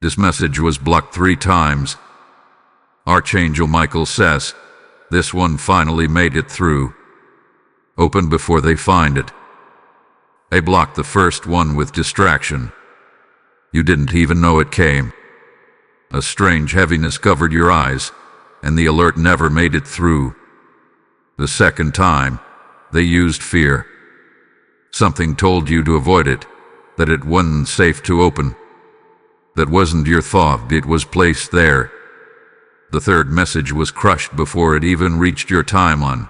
This message was blocked 3 times. Archangel Michael says, this one finally made it through. Open before they find it. They blocked the first one with distraction. You didn't even know it came. A strange heaviness covered your eyes, and the alert never made it through. The second time, they used fear. Something told you to avoid it, that it wasn't safe to open. That wasn't your thought, it was placed there. The third message was crushed before it even reached your timeline.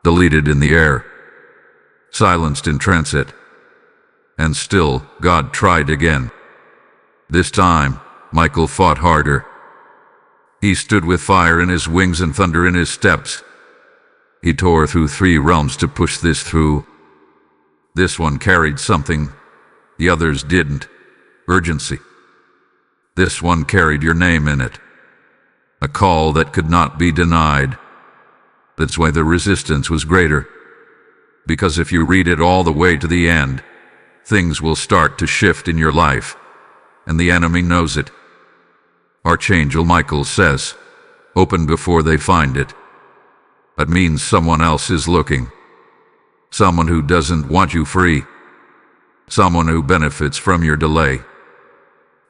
Deleted in the air. Silenced in transit. And still, God tried again. This time, Michael fought harder. He stood with fire in his wings and thunder in his steps. He tore through 3 realms to push this through. This one carried something. The others didn't. Urgency. This one carried your name in it. A call that could not be denied. That's why the resistance was greater. Because if you read it all the way to the end, things will start to shift in your life. And the enemy knows it. Archangel Michael says, open before they find it. That means someone else is looking. Someone who doesn't want you free. Someone who benefits from your delay.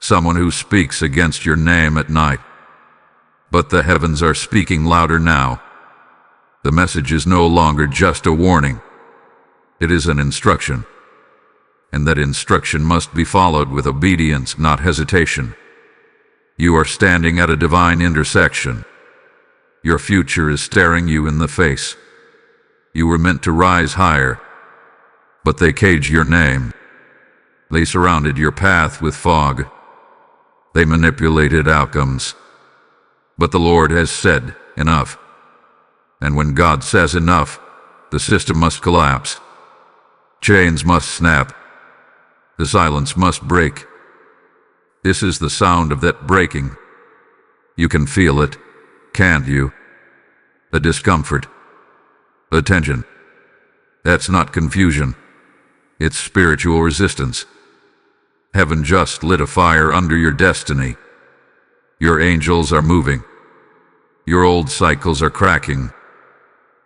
Someone who speaks against your name at night. But the heavens are speaking louder now. The message is no longer just a warning. It is an instruction. And that instruction must be followed with obedience, not hesitation. You are standing at a divine intersection. Your future is staring you in the face. You were meant to rise higher, but they caged your name. They surrounded your path with fog. They manipulated outcomes. But the Lord has said, enough. And when God says enough, the system must collapse. Chains must snap. The silence must break. This is the sound of that breaking. You can feel it, can't you? The discomfort. The tension. That's not confusion. It's spiritual resistance. Heaven just lit a fire under your destiny. Your angels are moving. Your old cycles are cracking.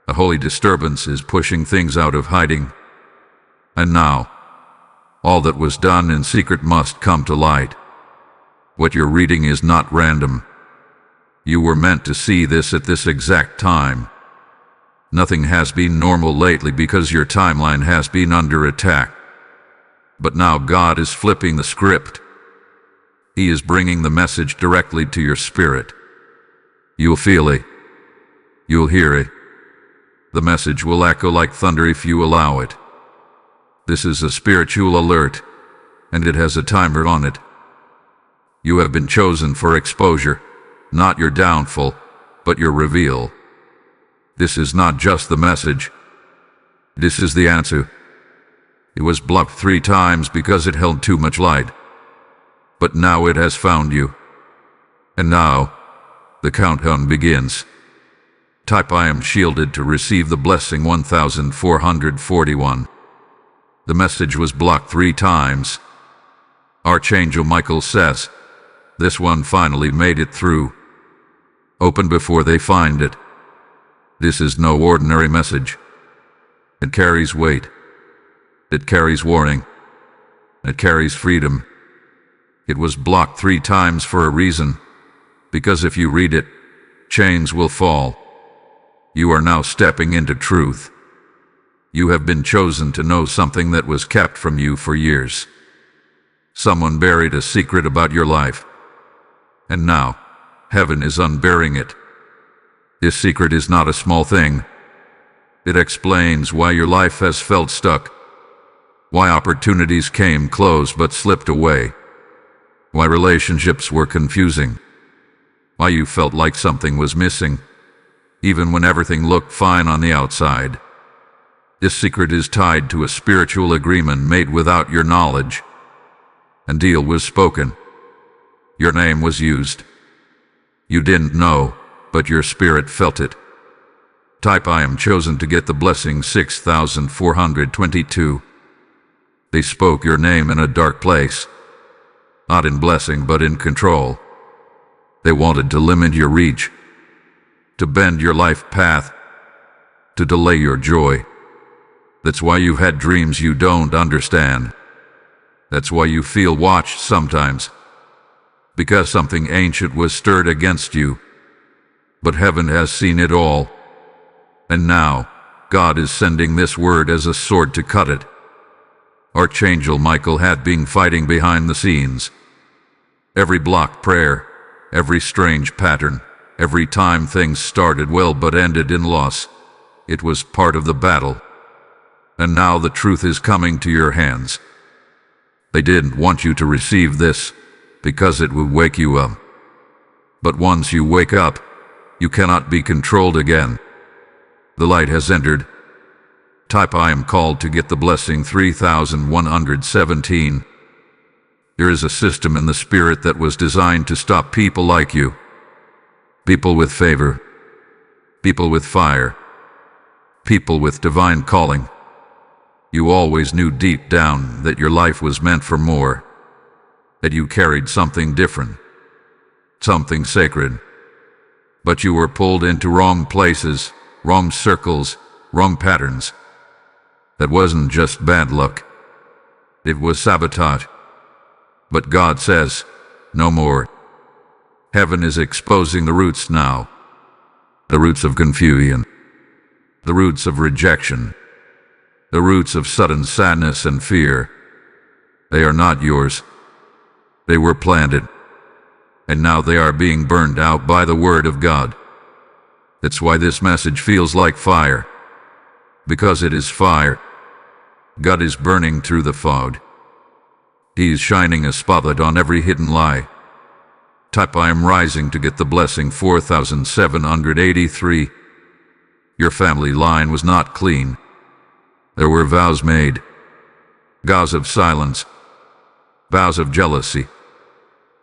A holy disturbance is pushing things out of hiding. And now, all that was done in secret must come to light. What you're reading is not random. You were meant to see this at this exact time. Nothing has been normal lately because your timeline has been under attack. But now God is flipping the script. He is bringing the message directly to your spirit. You'll feel it. You'll hear it. The message will echo like thunder if you allow it. This is a spiritual alert, and it has a timer on it. You have been chosen for exposure, not your downfall, but your reveal. This is not just the message. This is the answer. It was blocked 3 times because it held too much light. But now it has found you. And now, the countdown begins. Type I am shielded to receive the blessing 1441. The message was blocked 3 times. Archangel Michael says, this one finally made it through. Open before they find it. This is no ordinary message. It carries weight. It carries warning. It carries freedom. It was blocked 3 times for a reason, because if you read it, chains will fall. You are now stepping into truth. You have been chosen to know something that was kept from you for years. Someone buried a secret about your life. And now, heaven is unburying it. This secret is not a small thing. It explains why your life has felt stuck, why opportunities came close but slipped away, why relationships were confusing, why you felt like something was missing, even when everything looked fine on the outside. This secret is tied to a spiritual agreement made without your knowledge. A deal was spoken. Your name was used. You didn't know, but your spirit felt it. Type I am chosen to get the blessing 6422. They spoke your name in a dark place. not in blessing but in control. They wanted to limit your reach, to bend your life path, to delay your joy. That's why you've had dreams you don't understand. That's why you feel watched sometimes, because something ancient was stirred against you. But heaven has seen it all, and now God is sending this word as a sword to cut it. Archangel Michael had been fighting behind the scenes. Every blocked prayer, every strange pattern, every time things started well but ended in loss, it was part of the battle. And now the truth is coming to your hands. They didn't want you to receive this because it would wake you up. But once you wake up, you cannot be controlled again. The light has entered. Type I am called to get the blessing 3117. There is a system in the spirit that was designed to stop people like you. People with favor. People with fire. People with divine calling. You always knew deep down that your life was meant for more. That you carried something different. Something sacred. But you were pulled into wrong places, wrong circles, wrong patterns. That wasn't just bad luck. It was sabotage. But God says, no more. Heaven is exposing the roots now. The roots of confusion. The roots of rejection. The roots of sudden sadness and fear. They are not yours. They were planted. And now they are being burned out by the word of God. That's why this message feels like fire. Because it is fire. God is burning through the fog. He is shining a spotlight on every hidden lie. Type I am rising to get the blessing 4783. Your family line was not clean. There were vows made. Vows of silence. Vows of jealousy.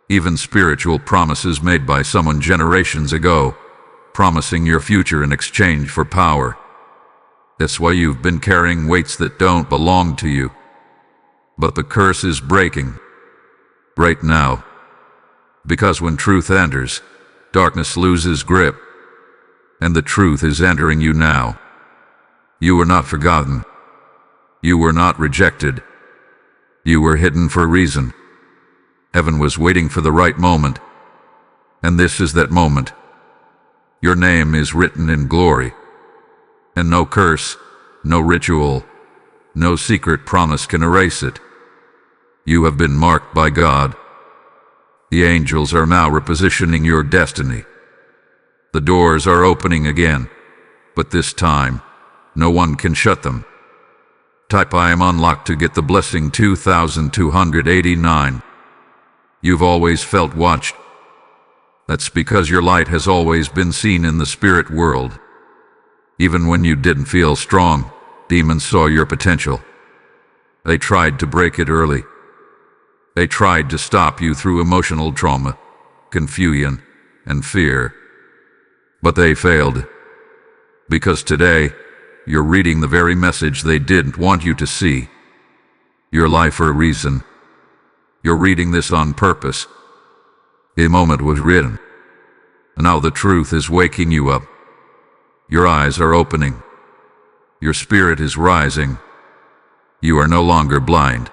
Even spiritual promises made by someone generations ago, promising your future in exchange for power. That's why you've been carrying weights that don't belong to you. But the curse is breaking. Right now. Because when truth enters, darkness loses grip. And the truth is entering you now. You were not forgotten. You were not rejected. You were hidden for a reason. Heaven was waiting for the right moment. And this is that moment. Your name is written in glory. And no curse, no ritual, no secret promise can erase it. You have been marked by God. The angels are now repositioning your destiny. The doors are opening again, but this time, no one can shut them. Type I am unlocked to get the blessing 2289. You've always felt watched. That's because your light has always been seen in the spirit world. Even when you didn't feel strong, demons saw your potential. They tried to break it early. They tried to stop you through emotional trauma, confusion, and fear. But they failed. Because today, you're reading the very message they didn't want you to see. You're alive for a reason. You're reading this on purpose. A moment was written. Now the truth is waking you up. Your eyes are opening. Your spirit is rising. You are no longer blind.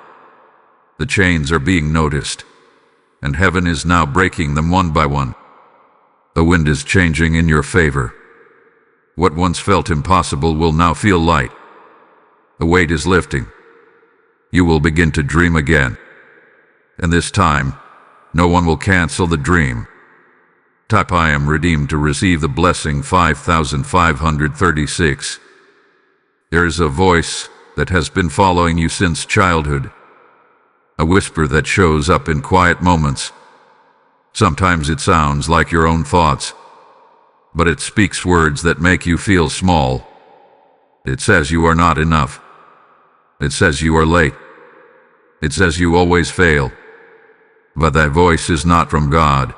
The chains are being noticed, and heaven is now breaking them one by one. The wind is changing in your favor. What once felt impossible will now feel light. The weight is lifting. You will begin to dream again. And this time, no one will cancel the dream. Type I am redeemed to receive the blessing 5536. There is a voice that has been following you since childhood. A whisper that shows up in quiet moments. Sometimes it sounds like your own thoughts, but it speaks words that make you feel small. It says you are not enough. It says you are late. It says you always fail. But that voice is not from God.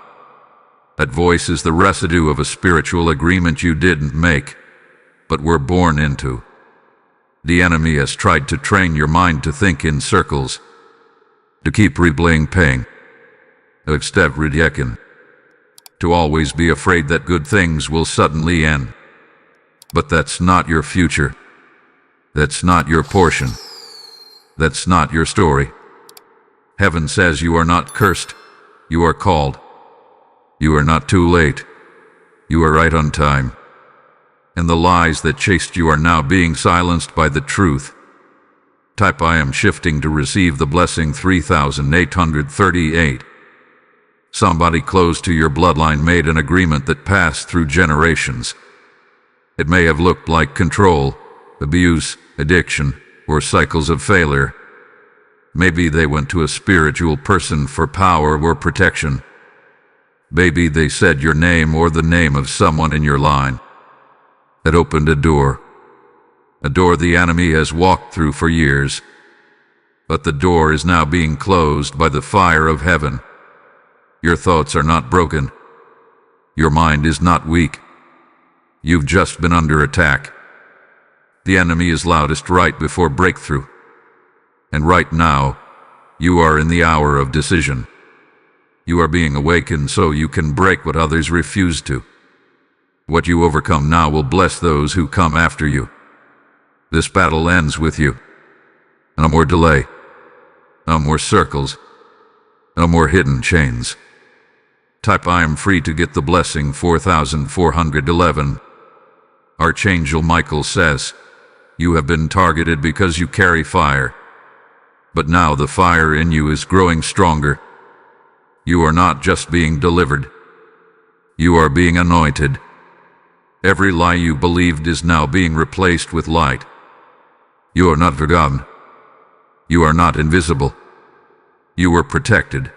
That voice is the residue of a spiritual agreement you didn't make, but were born into. The enemy has tried to train your mind to think in circles, to keep replaying pain, Extevridekin. To always be afraid that good things will suddenly end. But that's not your future. That's not your portion. That's not your story. Heaven says you are not cursed. You are called. You are not too late. You are right on time. And the lies that chased you are now being silenced by the truth. Type I am shifting to receive the blessing 3838. Somebody close to your bloodline made an agreement that passed through generations. It may have looked like control, abuse, addiction, or cycles of failure. Maybe they went to a spiritual person for power or protection. Maybe they said your name or the name of someone in your line. It opened a door the enemy has walked through for years. But the door is now being closed by the fire of heaven. Your thoughts are not broken. Your mind is not weak. You've just been under attack. The enemy is loudest right before breakthrough. And right now, you are in the hour of decision. You are being awakened so you can break what others refuse to. What you overcome now will bless those who come after you. This battle ends with you. No more delay. No more circles. No more hidden chains. Type I am free to get the blessing 4411. Archangel Michael says, you have been targeted because you carry fire. But now the fire in you is growing stronger. You are not just being delivered. You are being anointed. Every lie you believed is now being replaced with light. You are not forgotten. You are not invisible. You were protected,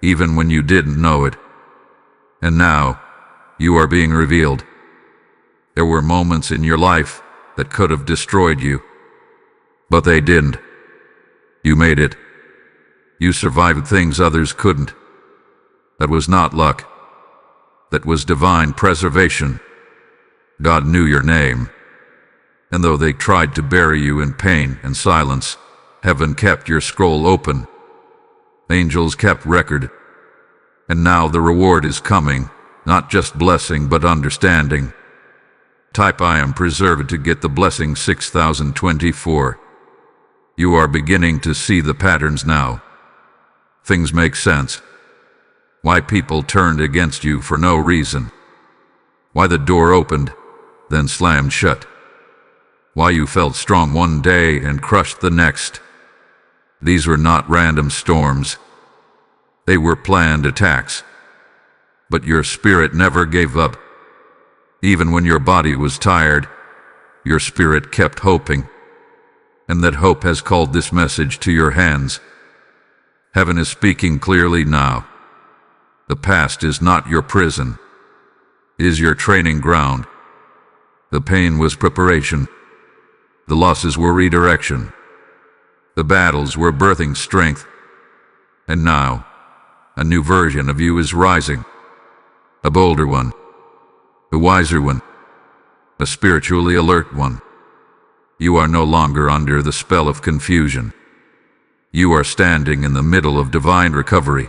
even when you didn't know it. And now, you are being revealed. There were moments in your life that could have destroyed you, but they didn't. You made it. You survived things others couldn't. That was not luck. That was divine preservation. God knew your name. And though they tried to bury you in pain and silence, heaven kept your scroll open. Angels kept record. And now the reward is coming, not just blessing but understanding. Type I am preserved to get the blessing 6024. You are beginning to see the patterns now. Things make sense. Why people turned against you for no reason. Why the door opened, then slammed shut. Why you felt strong one day and crushed the next. These were not random storms. They were planned attacks. But your spirit never gave up. Even when your body was tired, your spirit kept hoping. And that hope has called this message to your hands. Heaven is speaking clearly now. The past is not your prison. It is your training ground. The pain was preparation. The losses were redirection. The battles were birthing strength. And now, a new version of you is rising. A bolder one. A wiser one. A spiritually alert one. You are no longer under the spell of confusion. You are standing in the middle of divine recovery.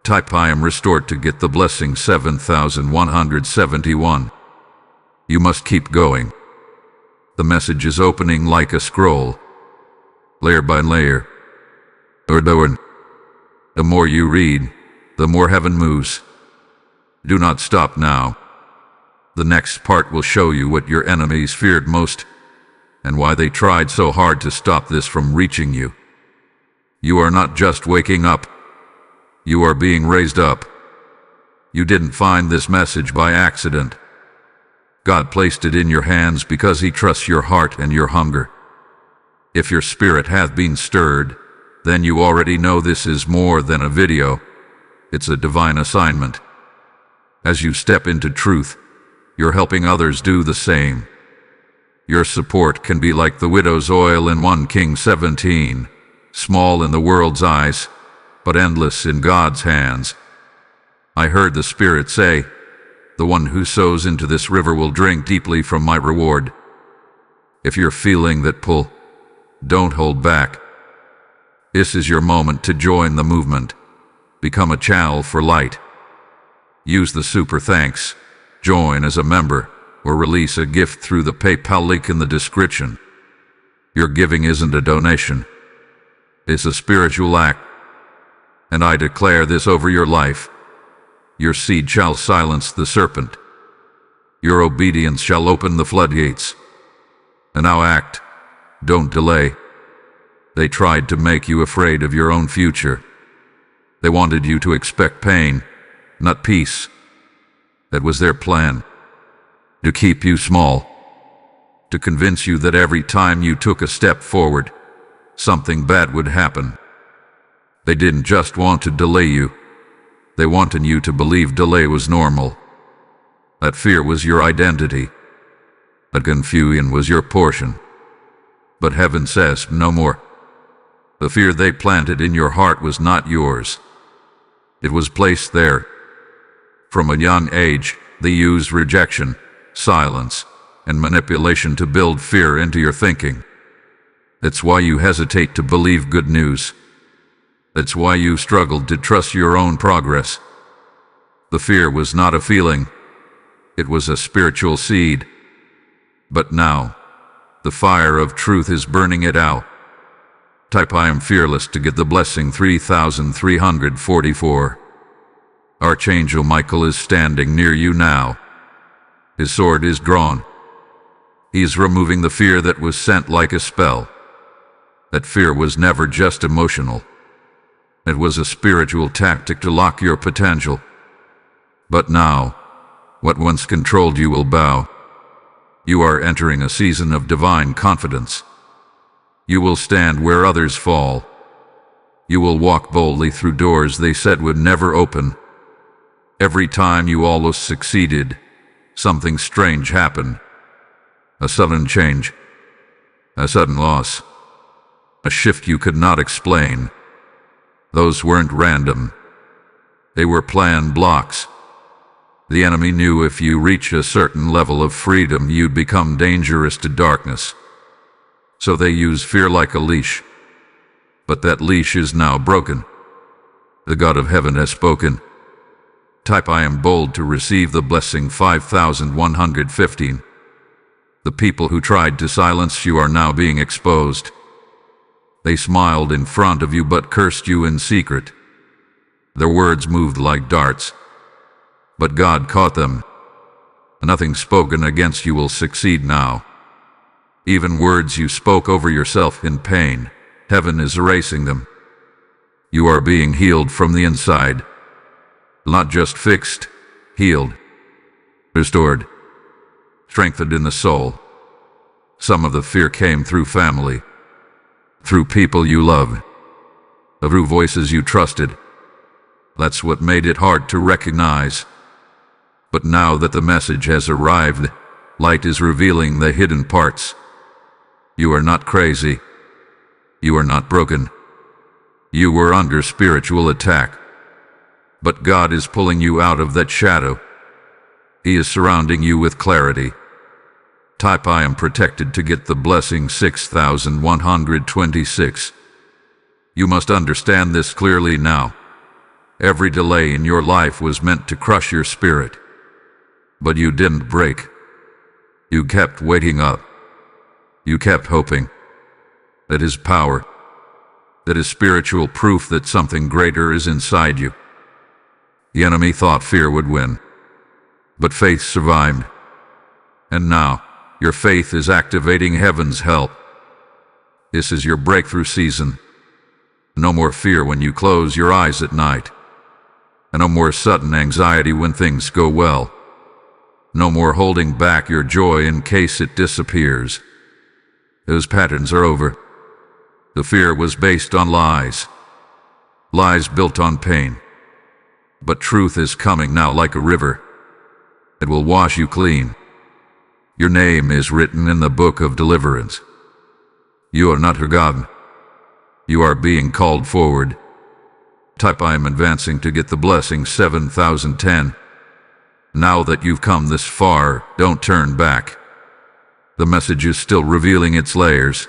Type I am restored to get the blessing 7171. You must keep going. The message is opening like a scroll, layer by layer. The more you read, the more heaven moves. Do not stop now. The next part will show you what your enemies feared most, and why they tried so hard to stop this from reaching you. You are not just waking up. You are being raised up. You didn't find this message by accident. God placed it in your hands because He trusts your heart and your hunger. If your spirit hath been stirred, then you already know this is more than a video. It's a divine assignment. As you step into truth, you're helping others do the same. Your support can be like the widow's oil in 1 Kings 17, small in the world's eyes, but endless in God's hands. I heard the Spirit say, "The one who sows into this river will drink deeply from my reward." If you're feeling that pull, don't hold back. This is your moment to join the movement. Become a channel for light. Use the super thanks, join as a member, or release a gift through the PayPal link in the description. Your giving isn't a donation. It's a spiritual act. And I declare this over your life. Your seed shall silence the serpent. Your obedience shall open the floodgates. And now act. Don't delay. They tried to make you afraid of your own future. They wanted you to expect pain, not peace. That was their plan. To keep you small. To convince you that every time you took a step forward, something bad would happen. They didn't just want to delay you. They wanted you to believe delay was normal. That fear was your identity. That confusion was your portion. But heaven says no more. The fear they planted in your heart was not yours. It was placed there. From a young age, they used rejection, silence, and manipulation to build fear into your thinking. That's why you hesitate to believe good news. That's why you struggled to trust your own progress. The fear was not a feeling. It was a spiritual seed. But now, the fire of truth is burning it out. Type I am fearless to get the blessing 3344. Archangel Michael is standing near you now. His sword is drawn. He is removing the fear that was sent like a spell. That fear was never just emotional. It was a spiritual tactic to lock your potential. But now, what once controlled you will bow. You are entering a season of divine confidence. You will stand where others fall. You will walk boldly through doors they said would never open. Every time you almost succeeded, something strange happened. A sudden change. A sudden loss. A shift you could not explain. Those weren't random. They were planned blocks. The enemy knew if you reached a certain level of freedom, you'd become dangerous to darkness. So they use fear like a leash. But that leash is now broken. The God of heaven has spoken. Type I am bold to receive the blessing 5115. The people who tried to silence you are now being exposed. They smiled in front of you but cursed you in secret. Their words moved like darts. But God caught them. Nothing spoken against you will succeed now. Even words you spoke over yourself in pain, heaven is erasing them. You are being healed from the inside. Not just fixed, healed, restored, strengthened in the soul. Some of the fear came through family, through people you loved, through voices you trusted. That's what made it hard to recognize. But now that the message has arrived, light is revealing the hidden parts. You are not crazy. You are not broken. You were under spiritual attack. But God is pulling you out of that shadow. He is surrounding you with clarity. Type I am protected to get the blessing 6126. You must understand this clearly now. Every delay in your life was meant to crush your spirit. But you didn't break. You kept waiting up. You kept hoping. That is power. That is spiritual proof that something greater is inside you. The enemy thought fear would win. But faith survived. And now, your faith is activating heaven's help. This is your breakthrough season. No more fear when you close your eyes at night. And no more sudden anxiety when things go well. No more holding back your joy in case it disappears. Those patterns are over. The fear was based on lies. Lies built on pain. But truth is coming now like a river. It will wash you clean. Your name is written in the book of deliverance. You are not forgotten. You are being called forward. Type I am advancing to get the blessing 7010. Now that you've come this far, don't turn back. The message is still revealing its layers.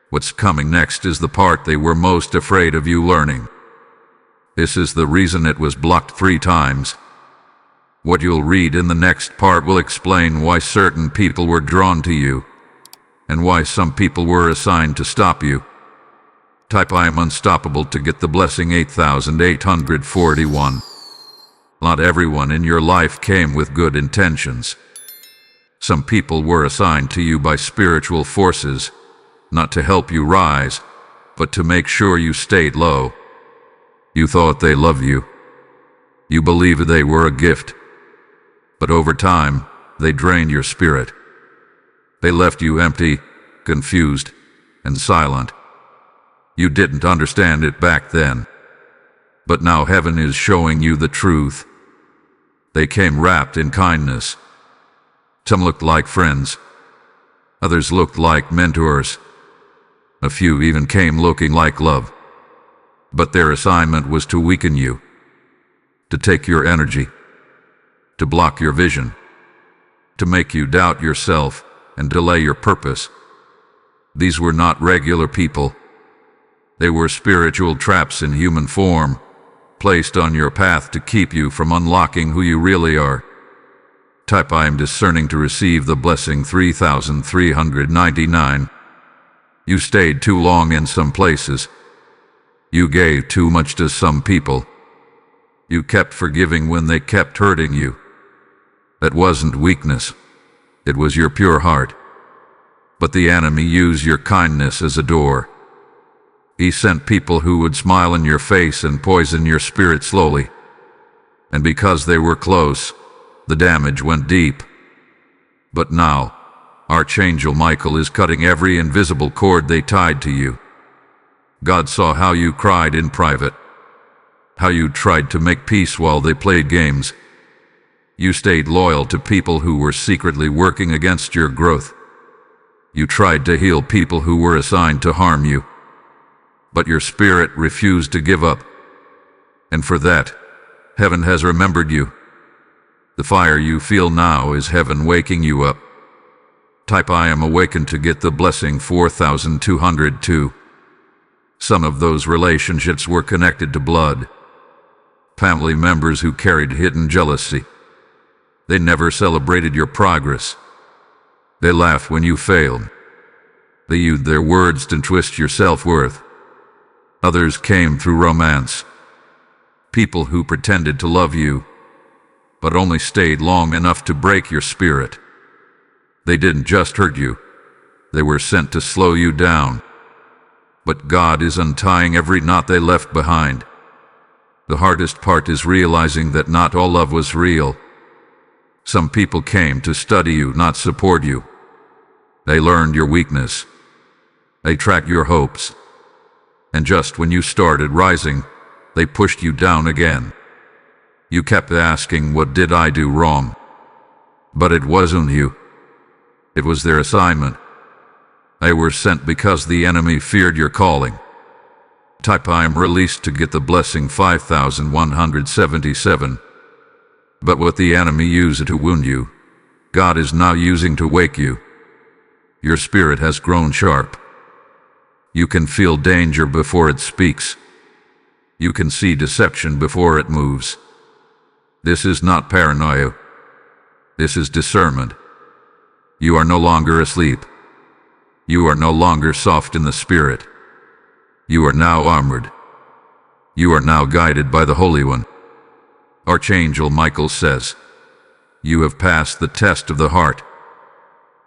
What's coming next is the part they were most afraid of you learning. This is the reason it was blocked 3 times. What you'll read in the next part will explain why certain people were drawn to you, and why some people were assigned to stop you. Type I am unstoppable to get the blessing 8841. Not everyone in your life came with good intentions. Some people were assigned to you by spiritual forces, not to help you rise, but to make sure you stayed low. You thought they loved you. You believed they were a gift. But over time, they drained your spirit. They left you empty, confused, and silent. You didn't understand it back then. But now heaven is showing you the truth. They came wrapped in kindness. Some looked like friends. Others looked like mentors. A few even came looking like love. But their assignment was to weaken you, to take your energy, to block your vision, to make you doubt yourself and delay your purpose. These were not regular people. They were spiritual traps in human form, placed on your path to keep you from unlocking who you really are. Type I am discerning to receive the blessing 3399. You stayed too long in some places. You gave too much to some people. You kept forgiving when they kept hurting you. That wasn't weakness. It was your pure heart. But the enemy used your kindness as a door. He sent people who would smile in your face and poison your spirit slowly. And because they were close, the damage went deep. But now, Archangel Michael is cutting every invisible cord they tied to you. God saw how you cried in private, how you tried to make peace while they played games. You stayed loyal to people who were secretly working against your growth. You tried to heal people who were assigned to harm you. But your spirit refused to give up. And for that, heaven has remembered you. The fire you feel now is heaven waking you up. Type I am awakened to get the blessing 4202. Some of those relationships were connected to blood. Family members who carried hidden jealousy. They never celebrated your progress. They laughed when you failed. They used their words to twist your self-worth. Others came through romance. People who pretended to love you, but only stayed long enough to break your spirit. They didn't just hurt you. They were sent to slow you down. But God is untying every knot they left behind. The hardest part is realizing that not all love was real. Some people came to study you, not support you. They learned your weakness. They tracked your hopes. And just when you started rising, they pushed you down again. You kept asking, what did I do wrong? But it wasn't you. It was their assignment. They were sent because the enemy feared your calling. Type I am released to get the blessing 5177. But what the enemy used to wound you, God is now using to wake you. Your spirit has grown sharp. You can feel danger before it speaks. You can see deception before it moves. This is not paranoia. This is discernment. You are no longer asleep. You are no longer soft in the spirit. You are now armored. You are now guided by the Holy One. Archangel Michael says, you have passed the test of the heart.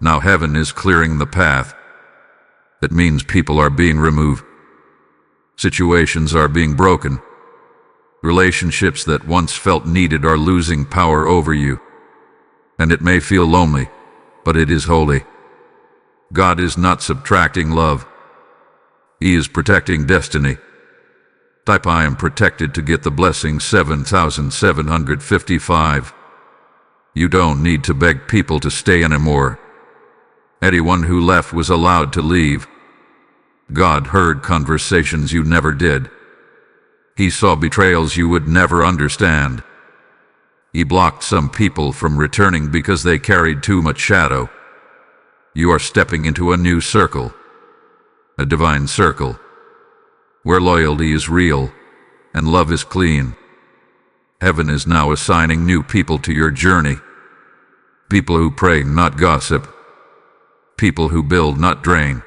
Now heaven is clearing the path. That means people are being removed. Situations are being broken. Relationships that once felt needed are losing power over you. And it may feel lonely, but it is holy. God is not subtracting love. He is protecting destiny. Type I am protected to get the blessing 7755. You don't need to beg people to stay anymore. Anyone who left was allowed to leave. God heard conversations you never did. He saw betrayals you would never understand. He blocked some people from returning because they carried too much shadow. You are stepping into a new circle, a divine circle, where loyalty is real, and love is clean. Heaven is now assigning new people to your journey. People who pray, not gossip. People who build, not drain.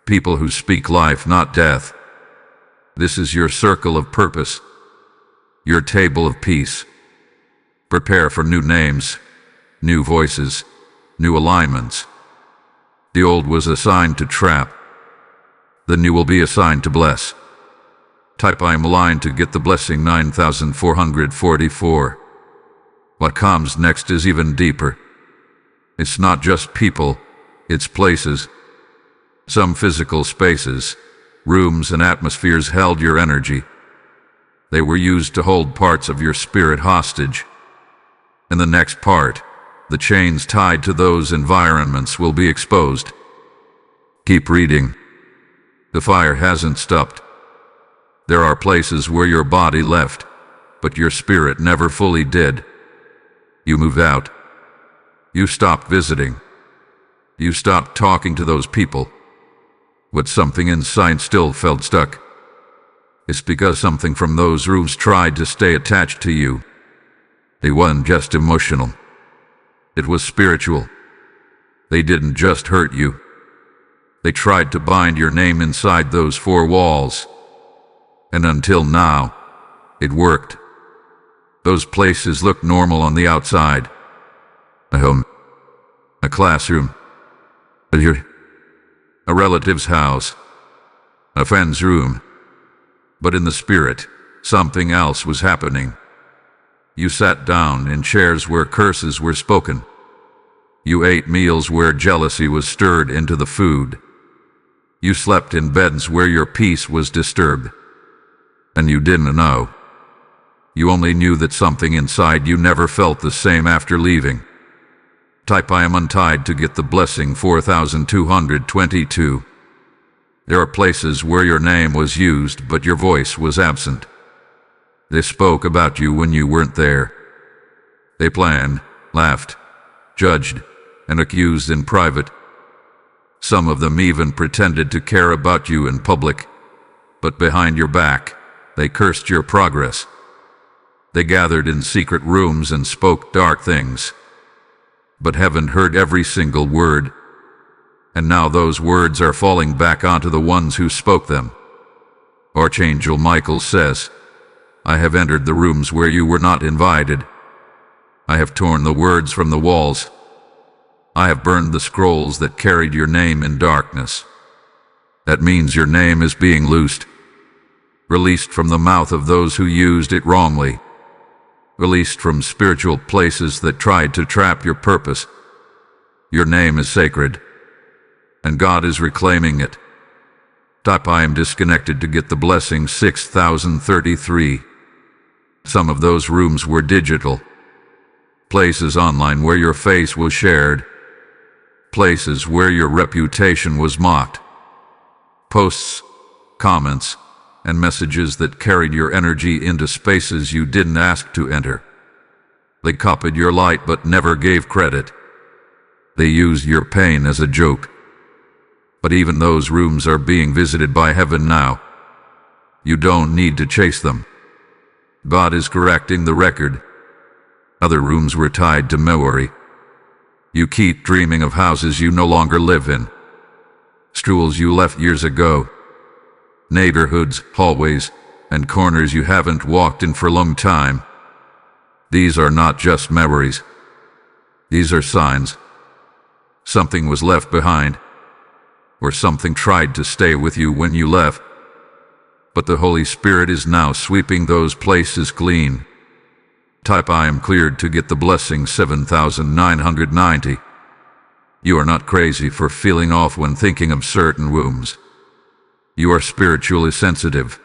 People who speak life, not death. This is your circle of purpose, your table of peace. Prepare for new names, new voices, new alignments. The old was assigned to trap. The new will be assigned to bless. Type I am aligned to get the blessing 9444. What comes next is even deeper. It's not just people, it's places. Some physical spaces, rooms and atmospheres held your energy. They were used to hold parts of your spirit hostage. In the next part, the chains tied to those environments will be exposed. Keep reading. The fire hasn't stopped. There are places where your body left, but your spirit never fully did. You moved out. You stopped visiting. You stopped talking to those people. But something inside still felt stuck. It's because something from those rooms tried to stay attached to you. It wasn't just emotional. It was spiritual. They didn't just hurt you. They tried to bind your name inside those four walls. And until now, it worked. Those places looked normal on the outside. A home, a classroom, a relative's house, a friend's room. But in the spirit, something else was happening. You sat down in chairs where curses were spoken. You ate meals where jealousy was stirred into the food. You slept in beds where your peace was disturbed. And you didn't know. You only knew that something inside you never felt the same after leaving. Type I am untied to get the blessing 4222. There are places where your name was used but your voice was absent. They spoke about you when you weren't there. They planned, laughed, judged, and accused in private. Some of them even pretended to care about you in public, but behind your back, they cursed your progress. They gathered in secret rooms and spoke dark things. But heaven heard every single word, and now those words are falling back onto the ones who spoke them. Archangel Michael says, I have entered the rooms where you were not invited. I have torn the words from the walls. I have burned the scrolls that carried your name in darkness. That means your name is being loosed. Released from the mouth of those who used it wrongly. Released from spiritual places that tried to trap your purpose. Your name is sacred, and God is reclaiming it. Type I am disconnected to get the blessing 6033. Some of those rooms were digital. Places online where your face was shared. Places where your reputation was mocked. Posts, comments, and messages that carried your energy into spaces you didn't ask to enter. They copied your light but never gave credit. They used your pain as a joke. But even those rooms are being visited by heaven now. You don't need to chase them. God is correcting the record. Other rooms were tied to memory. You keep dreaming of houses you no longer live in. Stools you left years ago. Neighborhoods, hallways, and corners you haven't walked in for a long time. These are not just memories. These are signs. Something was left behind, or something tried to stay with you when you left. But the Holy Spirit is now sweeping those places clean. Type I am cleared to get the blessing 7990. You are not crazy for feeling off when thinking of certain rooms. You are spiritually sensitive,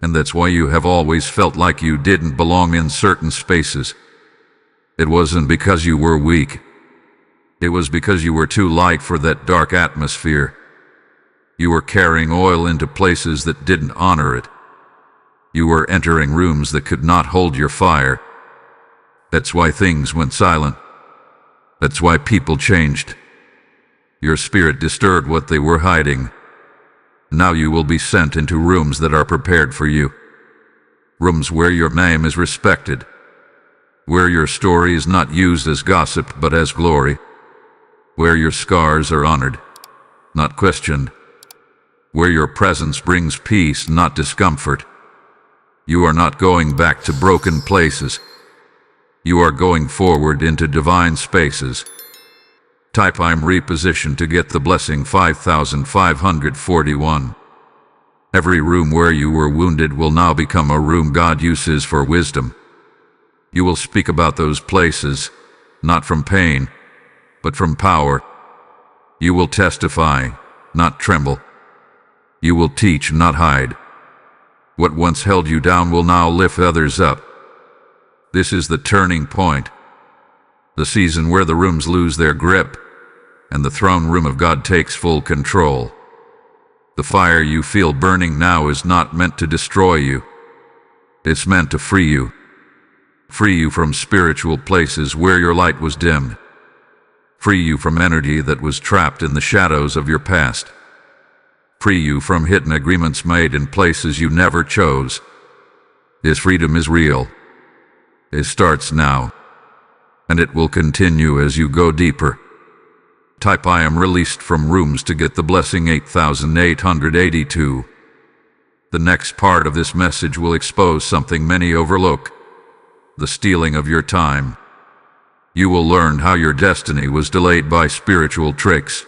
and that's why you have always felt like you didn't belong in certain spaces. It wasn't because you were weak. It was because you were too light for that dark atmosphere. You were carrying oil into places that didn't honor it. You were entering rooms that could not hold your fire. That's why things went silent. That's why people changed. Your spirit disturbed what they were hiding. Now you will be sent into rooms that are prepared for you. Rooms where your name is respected, where your story is not used as gossip but as glory, where your scars are honored, not questioned, where your presence brings peace, not discomfort. You are not going back to broken places. You are going forward into divine spaces. Type I'm repositioned to get the blessing 5541. Every room where you were wounded will now become a room God uses for wisdom. You will speak about those places, not from pain, but from power. You will testify, not tremble. You will teach, not hide. What once held you down will now lift others up. This is the turning point, the season where the rooms lose their grip, and the throne room of God takes full control. The fire you feel burning now is not meant to destroy you. It's meant to free you. Free you from spiritual places where your light was dimmed. Free you from energy that was trapped in the shadows of your past. Free you from hidden agreements made in places you never chose. This freedom is real. It starts now, and it will continue as you go deeper. Type I am released from rooms to get the blessing 8882. The next part of this message will expose something many overlook: the stealing of your time. You will learn how your destiny was delayed by spiritual tricks.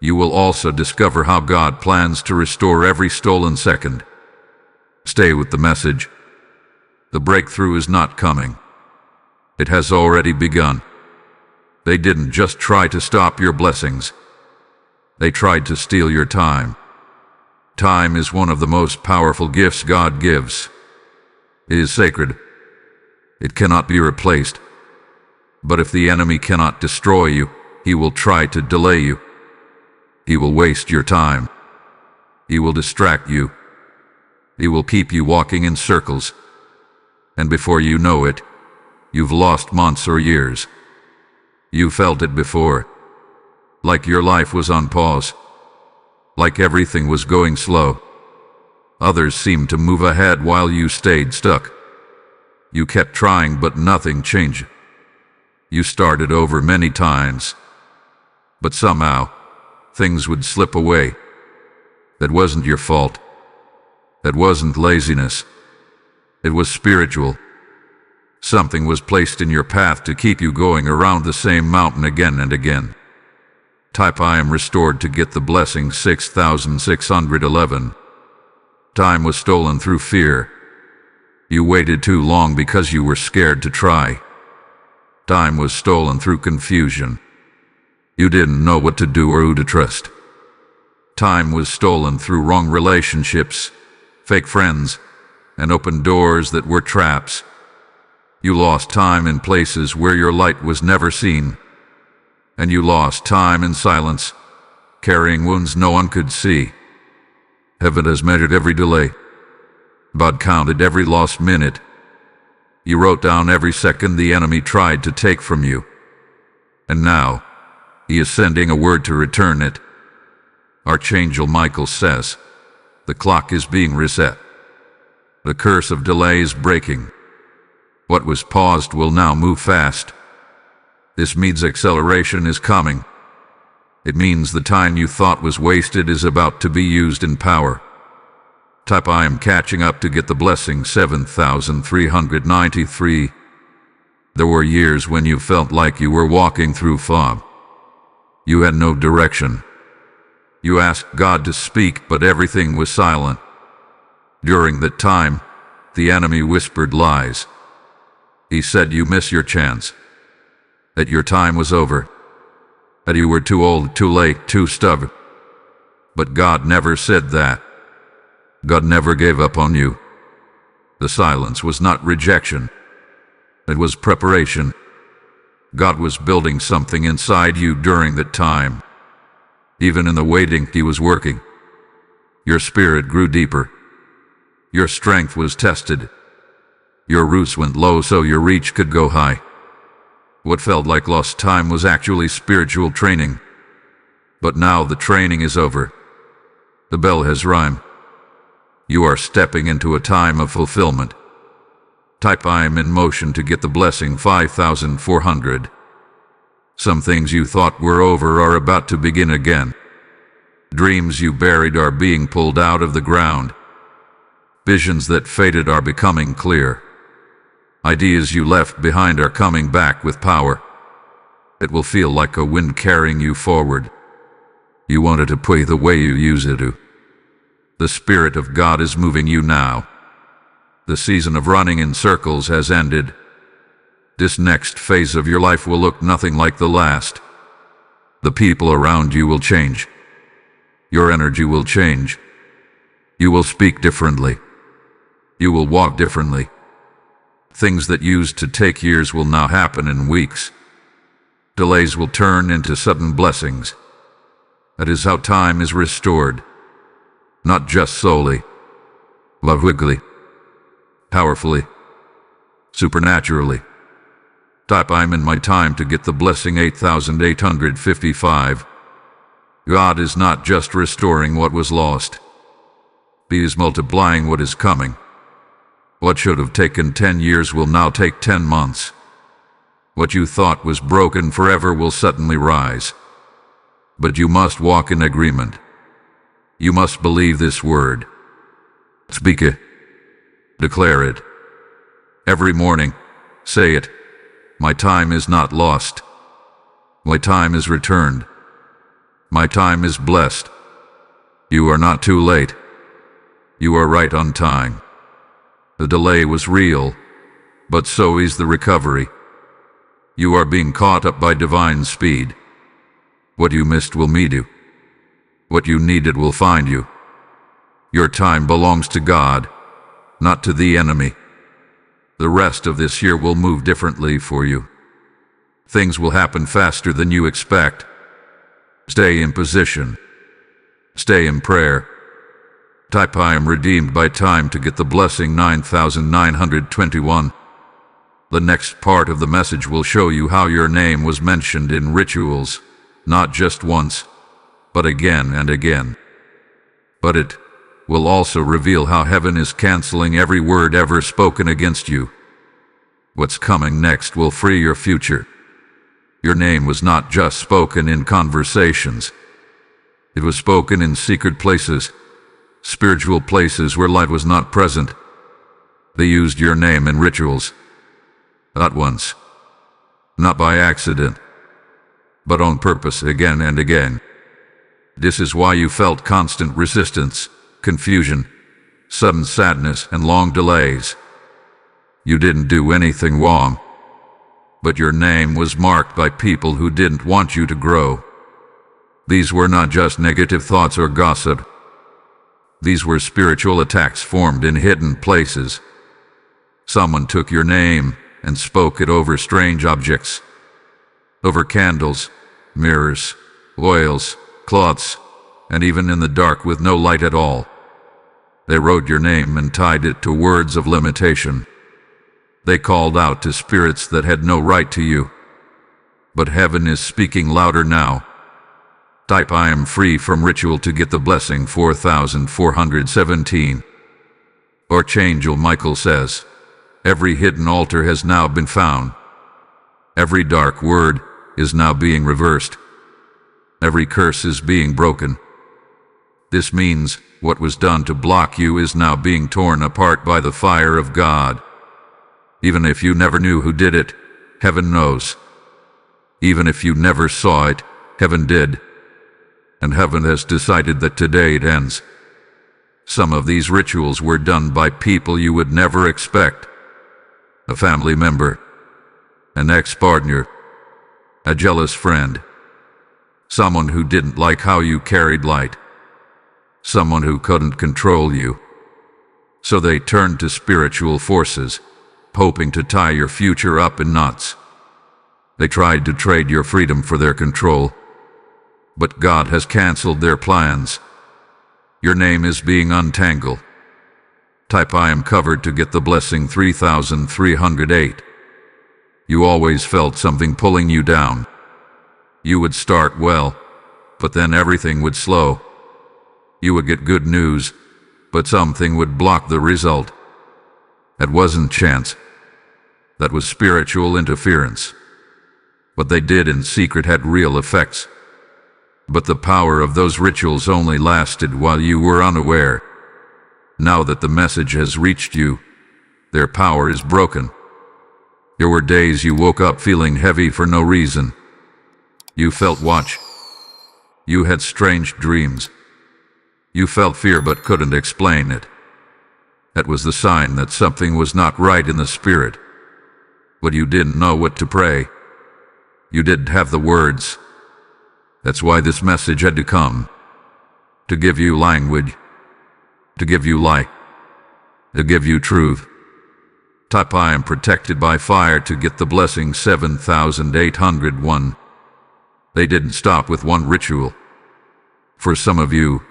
You will also discover how God plans to restore every stolen second. Stay with the message. The breakthrough is not coming. It has already begun. They didn't just try to stop your blessings. They tried to steal your time. Time is one of the most powerful gifts God gives. It is sacred. It cannot be replaced. But if the enemy cannot destroy you, he will try to delay you. He will waste your time. He will distract you. He will keep you walking in circles. And before you know it, you've lost months or years. You felt it before. Like your life was on pause. Like everything was going slow. Others seemed to move ahead while you stayed stuck. You kept trying, but nothing changed. You started over many times. But somehow, things would slip away. That wasn't your fault. That wasn't laziness. It was spiritual. Something was placed in your path to keep you going around the same mountain again and again. Type I am restored to get the blessing 6611. Time was stolen through fear. You waited too long because you were scared to try. Time was stolen through confusion. You didn't know what to do or who to trust. Time was stolen through wrong relationships, fake friends, and open doors that were traps. You lost time in places where your light was never seen. And you lost time in silence, carrying wounds no one could see. Heaven has measured every delay. God counted every lost minute. You wrote down every second the enemy tried to take from you. And now, he is sending a word to return it. Archangel Michael says, the clock is being reset. The curse of delay is breaking. What was paused will now move fast. This means acceleration is coming. It means the time you thought was wasted is about to be used in power. Type I am catching up to get the blessing 7393. There were years when you felt like you were walking through fog. You had no direction. You asked God to speak, but everything was silent. During that time, the enemy whispered lies. He said you missed your chance, that your time was over, that you were too old, too late, too stubborn. But God never said that. God never gave up on you. The silence was not rejection. It was preparation. God was building something inside you during that time. Even in the waiting, he was working. Your spirit grew deeper. Your strength was tested. Your roots went low so your reach could go high. What felt like lost time was actually spiritual training. But now the training is over. The bell has rung. You are stepping into a time of fulfillment. Type I am in motion to get the blessing 5400. Some things you thought were over are about to begin again. Dreams you buried are being pulled out of the ground. Visions that faded are becoming clear. Ideas you left behind are coming back with power. It will feel like a wind carrying you forward. You want it to play the way you use it to. The Spirit of God is moving you now. The season of running in circles has ended. This next phase of your life will look nothing like the last. The people around you will change. Your energy will change. You will speak differently. You will walk differently. Things that used to take years will now happen in weeks. Delays will turn into sudden blessings. That is how time is restored. Not just solely, lovingly, powerfully, supernaturally. Type I'm in my time to get the blessing 8855. God is not just restoring what was lost. He is multiplying what is coming. What should have taken 10 years will now take 10 months. What you thought was broken forever will suddenly rise. But you must walk in agreement. You must believe this word. Speak it. Declare it. Every morning, say it. My time is not lost. My time is returned. My time is blessed. You are not too late. You are right on time. The delay was real, but so is the recovery. You are being caught up by divine speed. What you missed will meet you. What you needed will find you. Your time belongs to God, not to the enemy. The rest of this year will move differently for you. Things will happen faster than you expect. Stay in position. Stay in prayer. Type I am redeemed by time to get the blessing 9921. The next part of the message will show you how your name was mentioned in rituals, not just once, but again and again. But it will also reveal how heaven is canceling every word ever spoken against you. What's coming next will free your future. Your name was not just spoken in conversations. It was spoken in secret places, spiritual places where light was not present. They used your name in rituals. Not once, not by accident, but on purpose again and again. This is why you felt constant resistance, confusion, sudden sadness, and long delays. You didn't do anything wrong, but your name was marked by people who didn't want you to grow. These were not just negative thoughts or gossip. These were spiritual attacks formed in hidden places. Someone took your name and spoke it over strange objects, over candles, mirrors, oils, cloths, and even in the dark with no light at all. They wrote your name and tied it to words of limitation. They called out to spirits that had no right to you. But heaven is speaking louder now. Type I am free from ritual to get the blessing 4417. Archangel Michael says, every hidden altar has now been found. Every dark word is now being reversed. Every curse is being broken. This means what was done to block you is now being torn apart by the fire of God. Even if you never knew who did it, heaven knows. Even if you never saw it, heaven did. And heaven has decided that today it ends. Some of these rituals were done by people you would never expect. A family member, an ex-partner, a jealous friend, someone who didn't like how you carried light, someone who couldn't control you. So they turned to spiritual forces, hoping to tie your future up in knots. They tried to trade your freedom for their control, but God has canceled their plans. Your name is being untangled. Type I am covered to get the blessing 3308. You always felt something pulling you down. You would start well, but then everything would slow. You would get good news, but something would block the result. That wasn't chance. That was spiritual interference. What they did in secret had real effects. But the power of those rituals only lasted while you were unaware. Now that the message has reached you, their power is broken. There were days you woke up feeling heavy for no reason. You felt watch. You had strange dreams. You felt fear but couldn't explain it. That was the sign that something was not right in the spirit. But you didn't know what to pray. You didn't have the words. That's why this message had to come. To give you language. To give you light. To give you truth. Type I am protected by fire to get the blessing 7801. They didn't stop with one ritual. For some of you,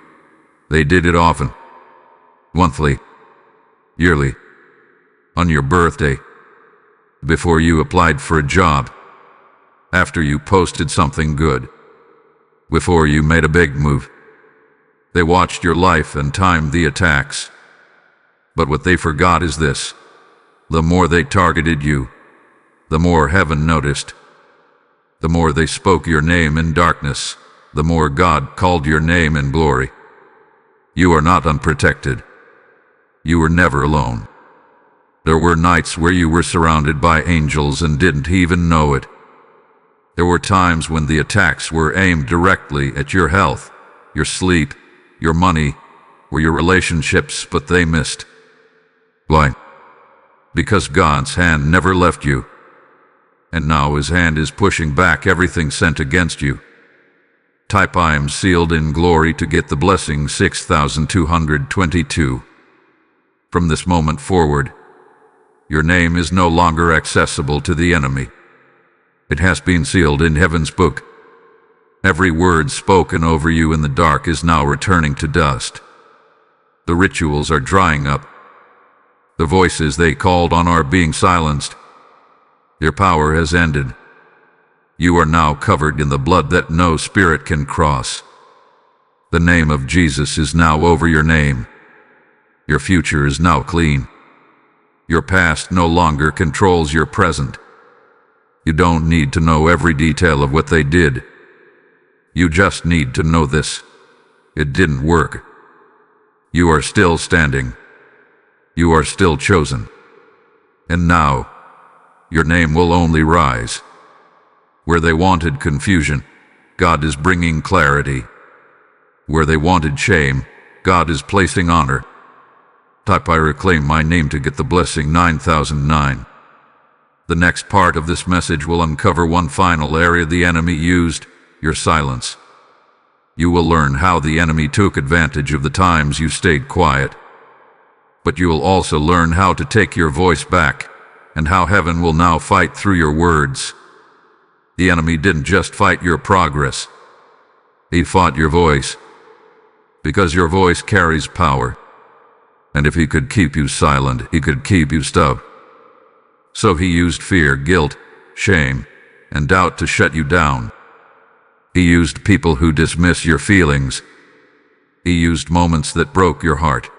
they did it often. Monthly. Yearly. On your birthday. Before you applied for a job. After you posted something good. Before you made a big move. They watched your life and timed the attacks. But what they forgot is this. The more they targeted you, the more heaven noticed. The more they spoke your name in darkness, the more God called your name in glory. You are not unprotected. You were never alone. There were nights where you were surrounded by angels and didn't even know it. There were times when the attacks were aimed directly at your health, your sleep, your money, or your relationships, but they missed. Why? Because God's hand never left you. And now His hand is pushing back everything sent against you. Type I am sealed in glory to get the blessing 6222. From this moment forward, your name is no longer accessible to the enemy. It has been sealed in heaven's book. Every word spoken over you in the dark is now returning to dust. The rituals are drying up. The voices they called on are being silenced. Your power has ended. You are now covered in the blood that no spirit can cross. The name of Jesus is now over your name. Your future is now clean. Your past no longer controls your present. You don't need to know every detail of what they did. You just need to know this. It didn't work. You are still standing. You are still chosen. And now, your name will only rise. Where they wanted confusion, God is bringing clarity. Where they wanted shame, God is placing honor. Type I reclaim my name to get the blessing 9009. The next part of this message will uncover one final area the enemy used, your silence. You will learn how the enemy took advantage of the times you stayed quiet. But you will also learn how to take your voice back, and how heaven will now fight through your words. The enemy didn't just fight your progress. He fought your voice. Because your voice carries power. And if he could keep you silent, he could keep you stuck. So he used fear, guilt, shame, and doubt to shut you down. He used people who dismiss your feelings. He used moments that broke your heart.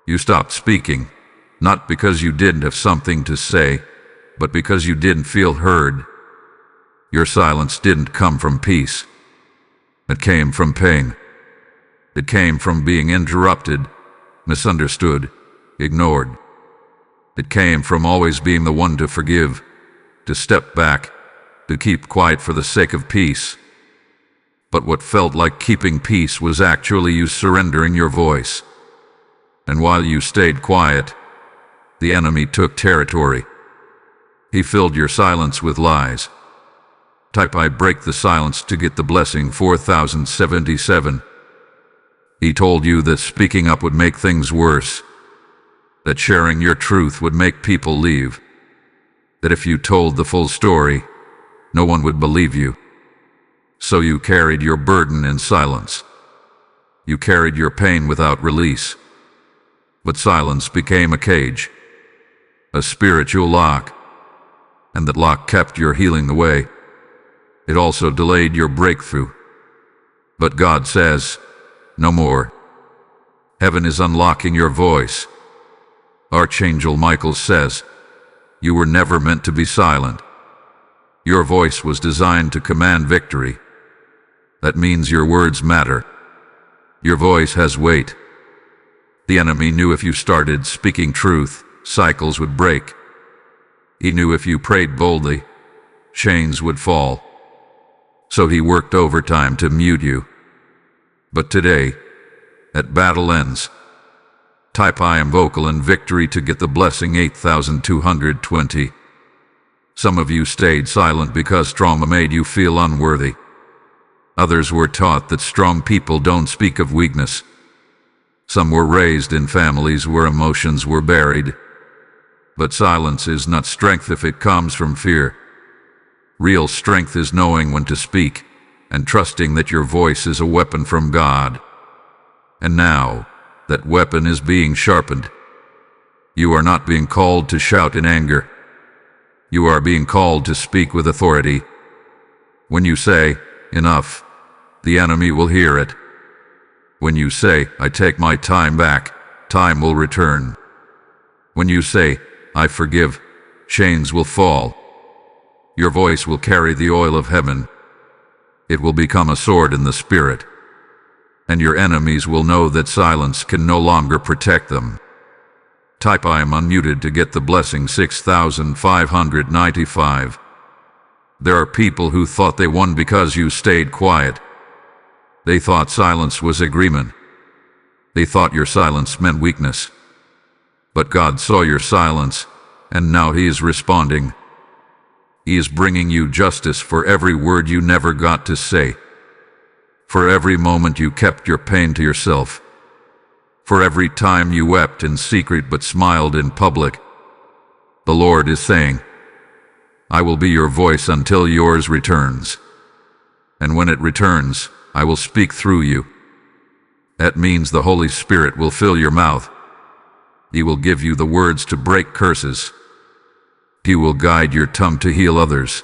You stopped speaking, not because you didn't have something to say, but because you didn't feel heard. Your silence didn't come from peace. It came from pain. It came from being interrupted, misunderstood, ignored. It came from always being the one to forgive, to step back, to keep quiet for the sake of peace. But what felt like keeping peace was actually you surrendering your voice. And while you stayed quiet, the enemy took territory. He filled your silence with lies. Type I break the silence to get the blessing 4077. He told you that speaking up would make things worse. That sharing your truth would make people leave. That if you told the full story, no one would believe you. So you carried your burden in silence. You carried your pain without release. But silence became a cage, a spiritual lock, and that lock kept your healing away. It also delayed your breakthrough. But God says, no more. Heaven is unlocking your voice. Archangel Michael says, you were never meant to be silent. Your voice was designed to command victory. That means your words matter. Your voice has weight. The enemy knew if you started speaking truth, cycles would break. He knew if you prayed boldly, chains would fall. So he worked overtime to mute you. But today, at battle ends, type I am vocal in victory to get the blessing 8220. Some of you stayed silent because trauma made you feel unworthy. Others were taught that strong people don't speak of weakness. Some were raised in families where emotions were buried. But silence is not strength if it comes from fear. Real strength is knowing when to speak and trusting that your voice is a weapon from God. And now, that weapon is being sharpened. You are not being called to shout in anger. You are being called to speak with authority. When you say, enough, the enemy will hear it. When you say, I take my time back, time will return. When you say, I forgive, chains will fall. Your voice will carry the oil of heaven. It will become a sword in the spirit. And your enemies will know that silence can no longer protect them. Type I am unmuted to get the blessing 6595. There are people who thought they won because you stayed quiet. They thought silence was agreement. They thought your silence meant weakness. But God saw your silence, and now He is responding. He is bringing you justice for every word you never got to say. For every moment you kept your pain to yourself. For every time you wept in secret but smiled in public. The Lord is saying, I will be your voice until yours returns. And when it returns, I will speak through you. That means the Holy Spirit will fill your mouth. He will give you the words to break curses. He will guide your tongue to heal others.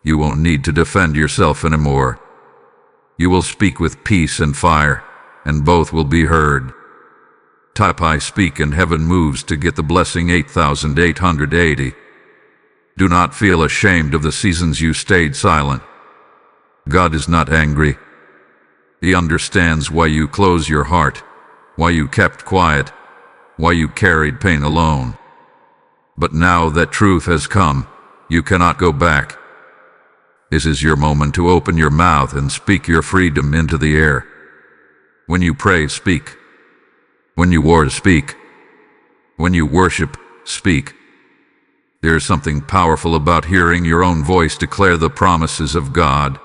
You won't need to defend yourself anymore. You will speak with peace and fire, and both will be heard. Type I speak and heaven moves to get the blessing 8880. Do not feel ashamed of the seasons you stayed silent. God is not angry. He understands why you closed your heart, why you kept quiet, why you carried pain alone. But now that truth has come, you cannot go back. This is your moment to open your mouth and speak your freedom into the air. When you pray, speak. When you war, speak. When you worship, speak. There is something powerful about hearing your own voice declare the promises of God.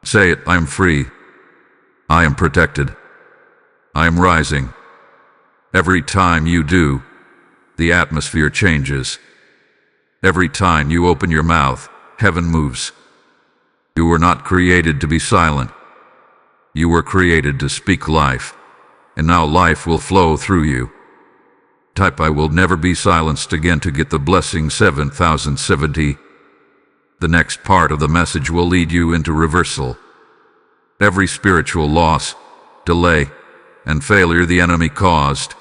Say it, I am free. I am protected. I am rising. Every time you do, the atmosphere changes. Every time you open your mouth, heaven moves. You were not created to be silent. You were created to speak life, and now life will flow through you. Type I will never be silenced again to get the blessing 7070. The next part of the message will lead you into reversal. Every spiritual loss, delay, and failure the enemy caused,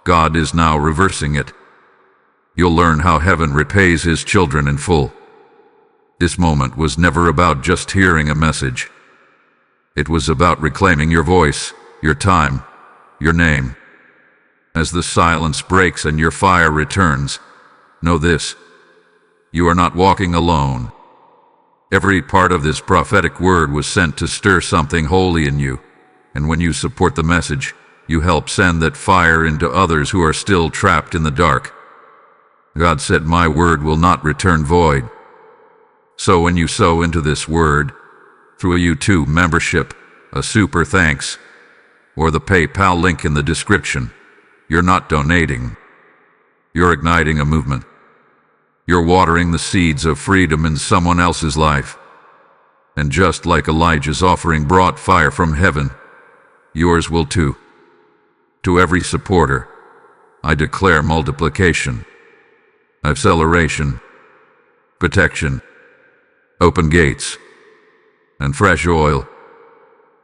God is now reversing it. You'll learn how heaven repays His children in full. This moment was never about just hearing a message. It was about reclaiming your voice, your time, your name. As the silence breaks and your fire returns, know this: you are not walking alone. Every part of this prophetic word was sent to stir something holy in you, and when you support the message, you help send that fire into others who are still trapped in the dark. God said, my word will not return void. So when you sow into this word, through a YouTube membership, a super thanks, or the PayPal link in the description, you're not donating. You're igniting a movement. You're watering the seeds of freedom in someone else's life. And just like Elijah's offering brought fire from heaven, yours will too. To every supporter, I declare multiplication, acceleration, protection, open gates, and fresh oil.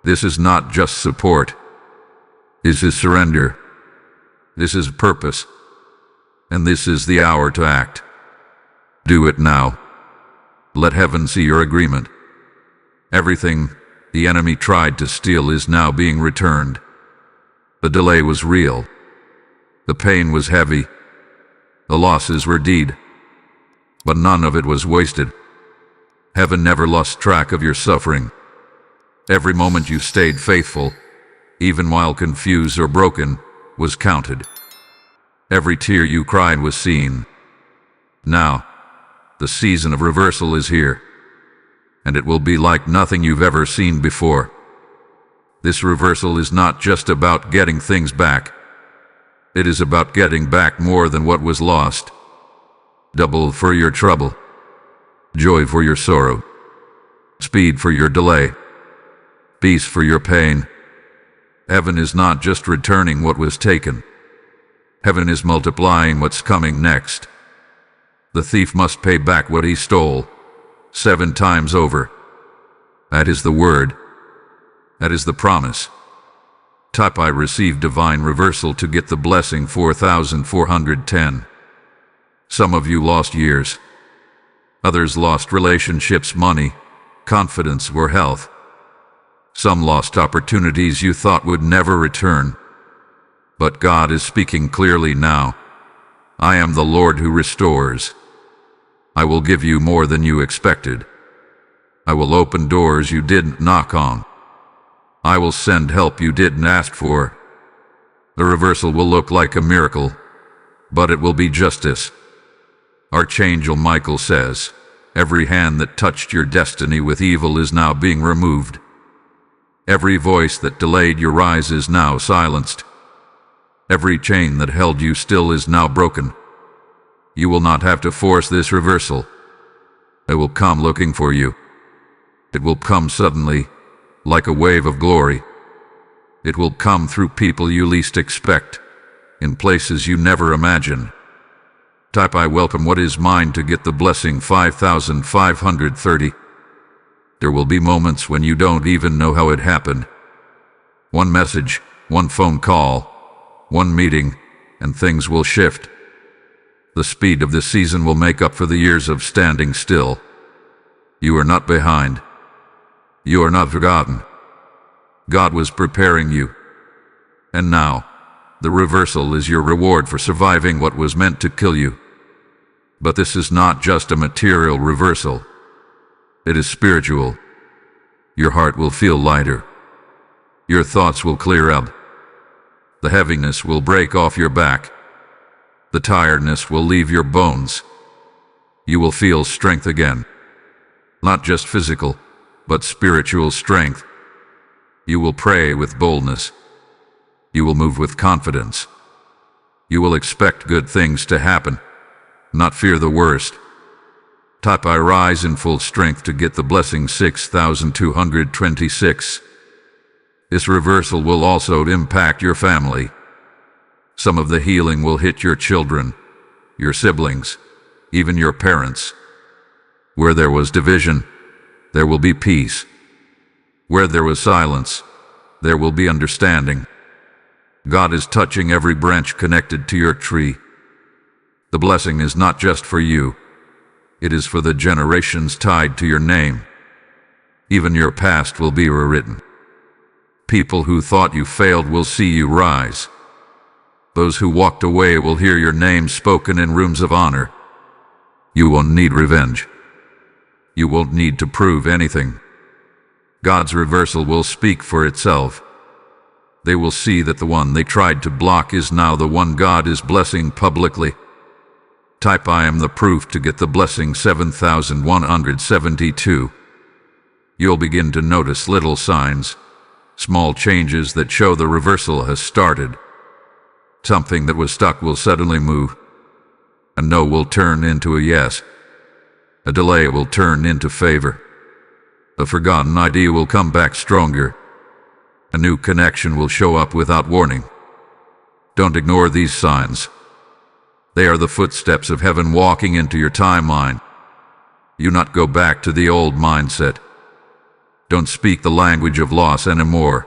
This is not just support. This is surrender. This is purpose. And this is the hour to act. Do it now. Let heaven see your agreement. Everything the enemy tried to steal is now being returned. The delay was real. The pain was heavy. The losses were deed. But none of it was wasted. Heaven never lost track of your suffering. Every moment you stayed faithful, even while confused or broken, was counted. Every tear you cried was seen. Now, the season of reversal is here, and it will be like nothing you've ever seen before. This reversal is not just about getting things back. It is about getting back more than what was lost. Double for your trouble, joy for your sorrow, speed for your delay, peace for your pain. Heaven is not just returning what was taken. Heaven is multiplying what's coming next. The thief must pay back what he stole, 7 times over. That is the word. That is the promise. Type I received divine reversal to get the blessing 4410. Some of you lost years. Others lost relationships, money, confidence, or health. Some lost opportunities you thought would never return. But God is speaking clearly now. I am the Lord who restores. I will give you more than you expected. I will open doors you didn't knock on. I will send help you didn't ask for. The reversal will look like a miracle, but it will be justice. Archangel Michael says, every hand that touched your destiny with evil is now being removed. Every voice that delayed your rise is now silenced. Every chain that held you still is now broken. You will not have to force this reversal. It will come looking for you. It will come suddenly, like a wave of glory. It will come through people you least expect, in places you never imagine. Type I welcome what is mine to get the blessing 5530. There will be moments when you don't even know how it happened. One message, one phone call, one meeting, and things will shift. The speed of this season will make up for the years of standing still. You are not behind. You are not forgotten. God was preparing you. And now, the reversal is your reward for surviving what was meant to kill you. But this is not just a material reversal. It is spiritual. Your heart will feel lighter. Your thoughts will clear up. The heaviness will break off your back. The tiredness will leave your bones. You will feel strength again. Not just physical, but spiritual strength. You will pray with boldness. You will move with confidence. You will expect good things to happen, not fear the worst. Type I rise in full strength to get the blessing 6226. This reversal will also impact your family. Some of the healing will hit your children, your siblings, even your parents. Where there was division, there will be peace. Where there was silence, there will be understanding. God is touching every branch connected to your tree. The blessing is not just for you. It is for the generations tied to your name. Even your past will be rewritten. People who thought you failed will see you rise. Those who walked away will hear your name spoken in rooms of honor. You won't need revenge. You won't need to prove anything. God's reversal will speak for itself. They will see that the one they tried to block is now the one God is blessing publicly. Type I am the proof to get the blessing 7172. You'll begin to notice little signs, small changes that show the reversal has started. Something that was stuck will suddenly move. A no will turn into a yes. A delay will turn into favor. A forgotten idea will come back stronger. A new connection will show up without warning. Don't ignore these signs. They are the footsteps of heaven walking into your timeline. You not go back to the old mindset. Don't speak the language of loss anymore.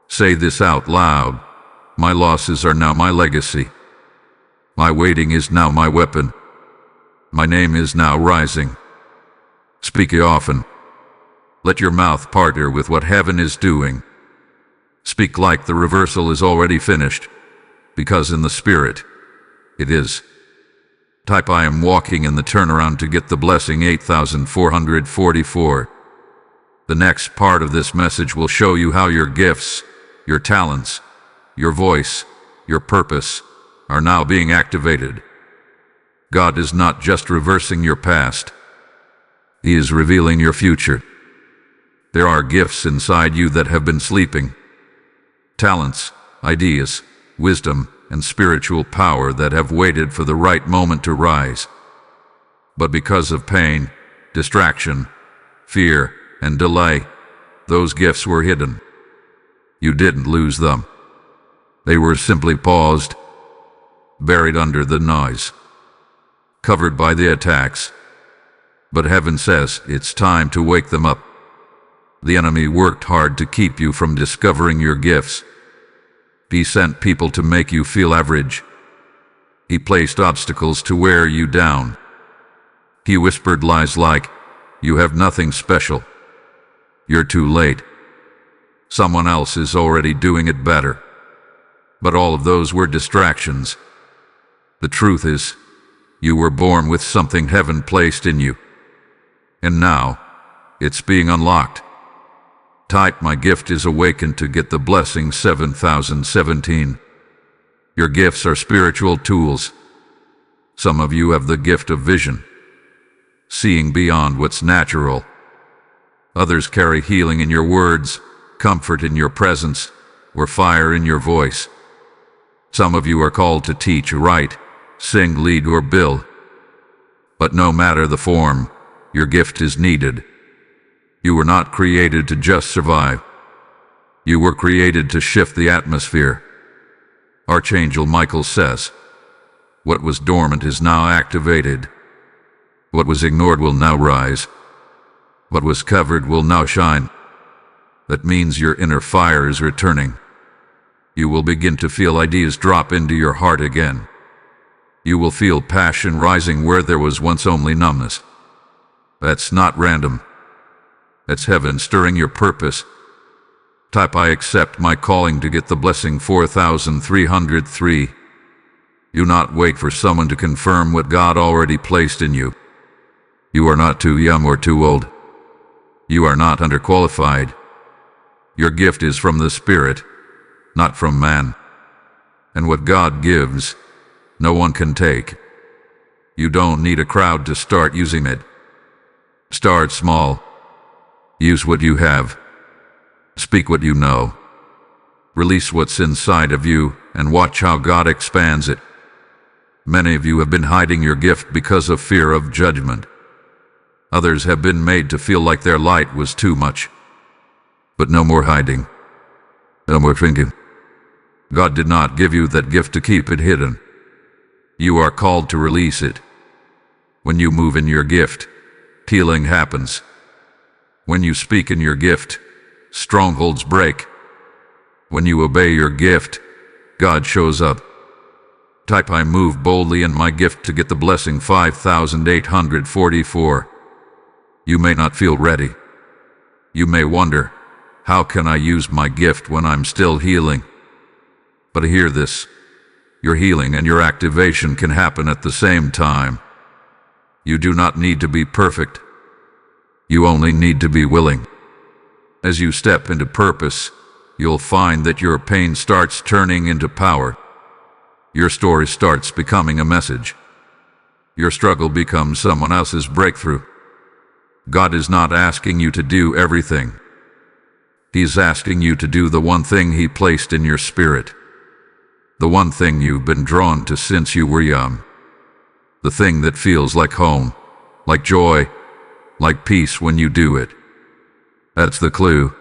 Say this out loud. My losses are now my legacy. My waiting is now my weapon. My name is now rising. Speak it often. Let your mouth partner with what heaven is doing. Speak like the reversal is already finished, because in the spirit, it is. Type I am walking in the turnaround to get the blessing 8444. The next part of this message will show you how your gifts, your talents, your voice, your purpose are now being activated. God is not just reversing your past. He is revealing your future. There are gifts inside you that have been sleeping. Talents, ideas, wisdom, and spiritual power that have waited for the right moment to rise. But because of pain, distraction, fear, and delay, those gifts were hidden. You didn't lose them. They were simply paused, buried under the noise, covered by the attacks. But heaven says it's time to wake them up. The enemy worked hard to keep you from discovering your gifts. He sent people to make you feel average. He placed obstacles to wear you down. He whispered lies like, "You have nothing special. You're too late. Someone else is already doing it better." But all of those were distractions. The truth is, you were born with something heaven placed in you. And now, it's being unlocked. Type my gift is awakened to get the blessing 7017. Your gifts are spiritual tools. Some of you have the gift of vision, seeing beyond what's natural. Others carry healing in your words, comfort in your presence, or fire in your voice. Some of you are called to teach, write, sing, lead, or build. But no matter the form, your gift is needed. You were not created to just survive. You were created to shift the atmosphere. Archangel Michael says, "What was dormant is now activated. What was ignored will now rise. What was covered will now shine." That means your inner fire is returning. You will begin to feel ideas drop into your heart again. You will feel passion rising where there was once only numbness. That's not random. That's heaven stirring your purpose. Type I accept my calling to get the blessing 4303. Do not wait for someone to confirm what God already placed in you. You are not too young or too old. You are not underqualified. Your gift is from the Spirit, not from man. And what God gives, no one can take. You don't need a crowd to start using it. Start small. Use what you have. Speak what you know. Release what's inside of you and watch how God expands it. Many of you have been hiding your gift because of fear of judgment. Others have been made to feel like their light was too much. But no more hiding. No more thinking. God did not give you that gift to keep it hidden. You are called to release it. When you move in your gift, healing happens. When you speak in your gift, strongholds break. When you obey your gift, God shows up. Type I move boldly in my gift to get the blessing 5844. You may not feel ready. You may wonder, how can I use my gift when I'm still healing? But hear this. Your healing and your activation can happen at the same time. You do not need to be perfect. You only need to be willing. As you step into purpose, you'll find that your pain starts turning into power. Your story starts becoming a message. Your struggle becomes someone else's breakthrough. God is not asking you to do everything. He's asking you to do the one thing He placed in your spirit. The one thing you've been drawn to since you were young. The thing that feels like home, like joy, like peace when you do it. That's the clue.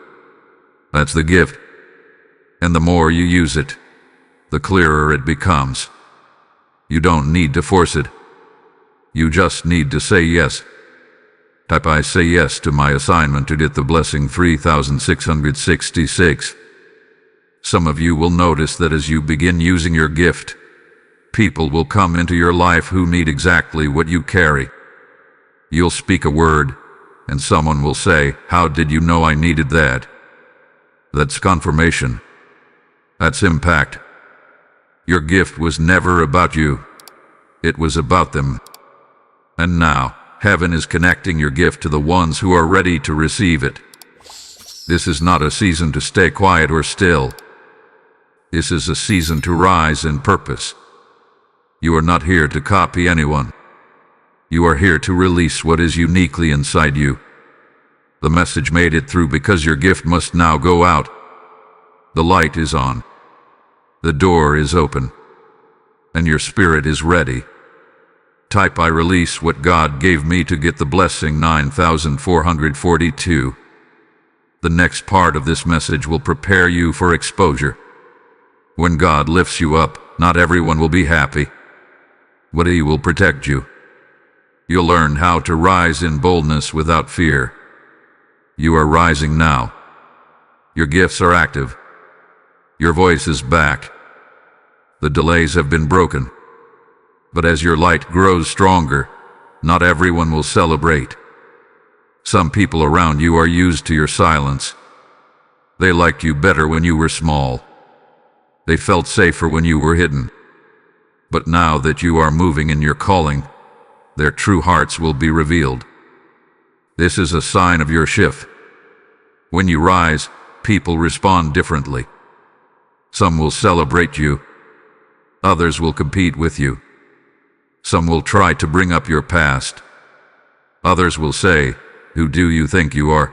That's the gift. And the more you use it, the clearer it becomes. You don't need to force it. You just need to say yes. Type I say yes to my assignment to get the blessing 3666. Some of you will notice that as you begin using your gift, people will come into your life who need exactly what you carry. You'll speak a word, and someone will say, "How did you know I needed that?" That's confirmation. That's impact. Your gift was never about you. It was about them. And now, heaven is connecting your gift to the ones who are ready to receive it. This is not a season to stay quiet or still. This is a season to rise in purpose. You are not here to copy anyone. You are here to release what is uniquely inside you. The message made it through because your gift must now go out. The light is on. The door is open. And your spirit is ready. Type "I release what God gave me to get the blessing" 9442. The next part of this message will prepare you for exposure. When God lifts you up, not everyone will be happy, but He will protect you. You'll learn how to rise in boldness without fear. You are rising now. Your gifts are active. Your voice is back. The delays have been broken. But as your light grows stronger, not everyone will celebrate. Some people around you are used to your silence. They liked you better when you were small. They felt safer when you were hidden. But now that you are moving in your calling, their true hearts will be revealed. This is a sign of your shift. When you rise, people respond differently. Some will celebrate you. Others will compete with you. Some will try to bring up your past. Others will say, "Who do you think you are?"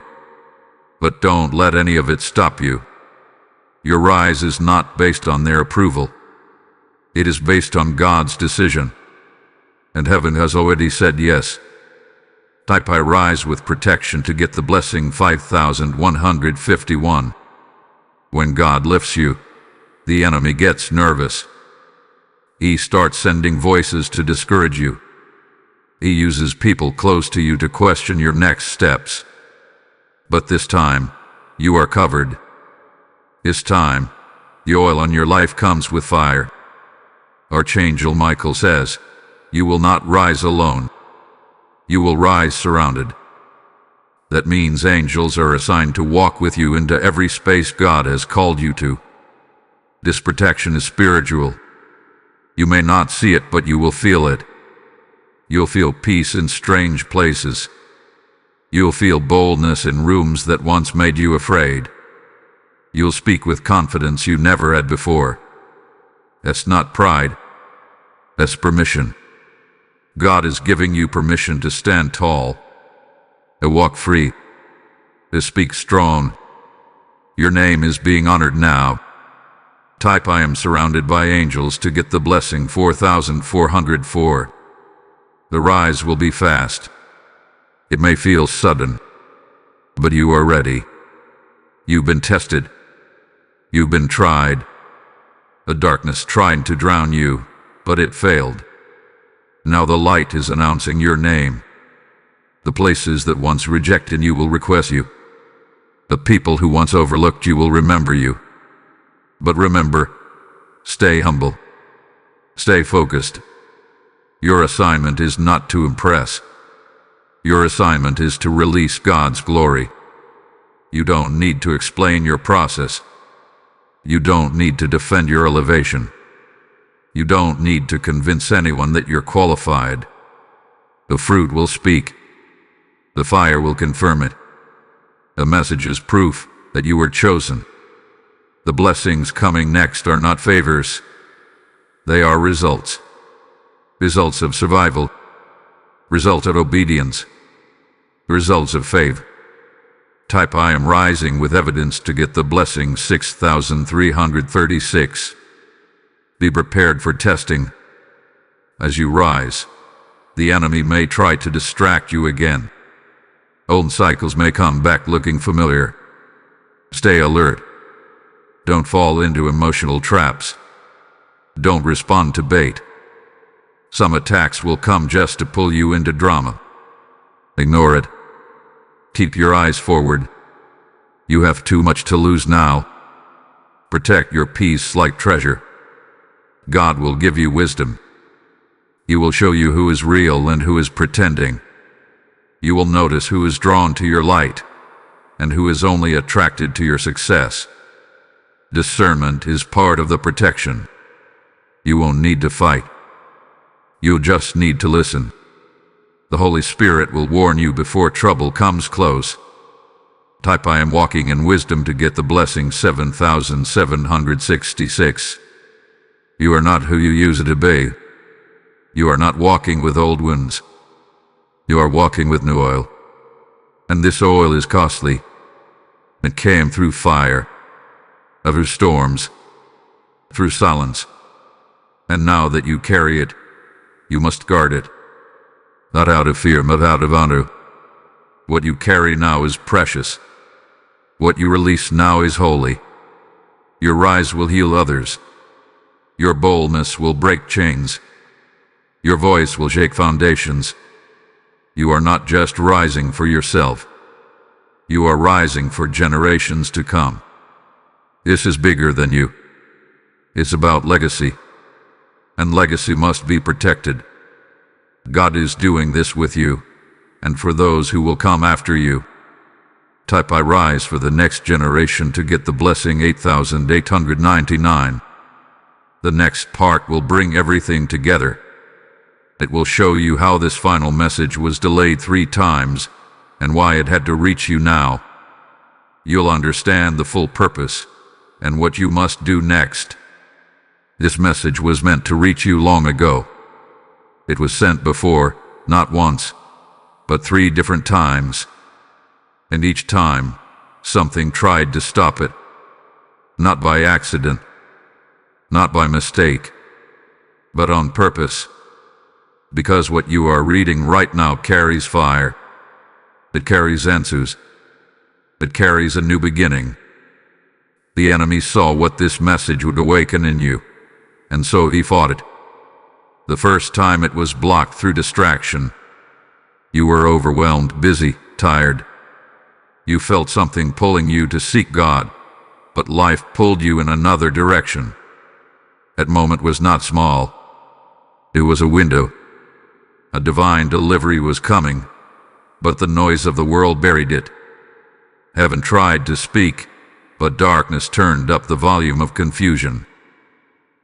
But don't let any of it stop you. Your rise is not based on their approval. It is based on God's decision. And heaven has already said yes. Type "I rise with protection to get the blessing" 5151. When God lifts you, the enemy gets nervous. He starts sending voices to discourage you. He uses people close to you to question your next steps. But this time, you are covered. This time, the oil on your life comes with fire. Archangel Michael says, "You will not rise alone. You will rise surrounded." That means angels are assigned to walk with you into every space God has called you to. This protection is spiritual. You may not see it, but you will feel it. You'll feel peace in strange places. You'll feel boldness in rooms that once made you afraid. You'll speak with confidence you never had before. That's not pride. That's permission. God is giving you permission to stand tall, to walk free, to speak strong. Your name is being honored now. Type "I am surrounded by angels to get the blessing" 4404. The rise will be fast. It may feel sudden, but you are ready. You've been tested. You've been tried. The darkness tried to drown you, but it failed. Now the light is announcing your name. The places that once rejected you will request you. The people who once overlooked you will remember you. But remember, stay humble. Stay focused. Your assignment is not to impress. Your assignment is to release God's glory. You don't need to explain your process. You don't need to defend your elevation. You don't need to convince anyone that you're qualified. The fruit will speak. The fire will confirm it. The message is proof that you were chosen. The blessings coming next are not favors. They are results. Results of survival. Results of obedience. Results of faith. Type "I am rising with evidence to get the blessing" 6336. Be prepared for testing. As you rise, the enemy may try to distract you again. Old cycles may come back looking familiar. Stay alert. Don't fall into emotional traps. Don't respond to bait. Some attacks will come just to pull you into drama. Ignore it. Keep your eyes forward. You have too much to lose now. Protect your peace like treasure. God will give you wisdom. He will show you who is real and who is pretending. You will notice who is drawn to your light and who is only attracted to your success. Discernment is part of the protection. You won't need to fight. You'll just need to listen. The Holy Spirit will warn you before trouble comes close. Type I am walking in wisdom to get the blessing 7766. You are not who you used to be. You are not walking with old wounds. You are walking with new oil. And this oil is costly. It came through fire, through storms, through silence. And now that you carry it, you must guard it. Not out of fear, but out of honor. What you carry now is precious. What you release now is holy. Your rise will heal others. Your boldness will break chains. Your voice will shake foundations. You are not just rising for yourself. You are rising for generations to come. This is bigger than you. It's about legacy. And legacy must be protected. God is doing this with you, and for those who will come after you. Type I rise for the next generation to get the blessing 8899. The next part will bring everything together. It will show you how this final message was delayed 3 times and why it had to reach you now. You'll understand the full purpose and what you must do next. This message was meant to reach you long ago. It was sent before, not once, but 3 different times. And each time, something tried to stop it. Not by accident, not by mistake, but on purpose. Because what you are reading right now carries fire. It carries answers. It carries a new beginning. The enemy saw what this message would awaken in you, and so he fought it. The first time it was blocked through distraction. You were overwhelmed, busy, tired. You felt something pulling you to seek God, but life pulled you in another direction. That moment was not small. It was a window. A divine delivery was coming, but the noise of the world buried it. Heaven tried to speak, but darkness turned up the volume of confusion.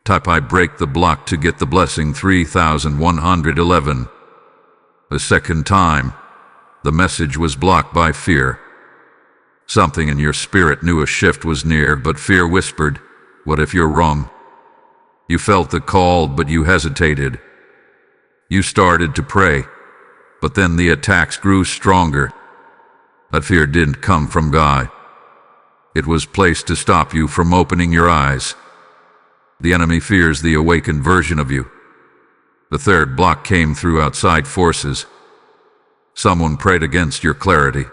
Type I break the block to get the blessing 3111. The second time, the message was blocked by fear. Something in your spirit knew a shift was near, but fear whispered, "What if you're wrong?" You felt the call, but you hesitated. You started to pray, but then the attacks grew stronger. That fear didn't come from God. It was placed to stop you from opening your eyes. The enemy fears the awakened version of you. The third block came through outside forces. Someone prayed against your clarity.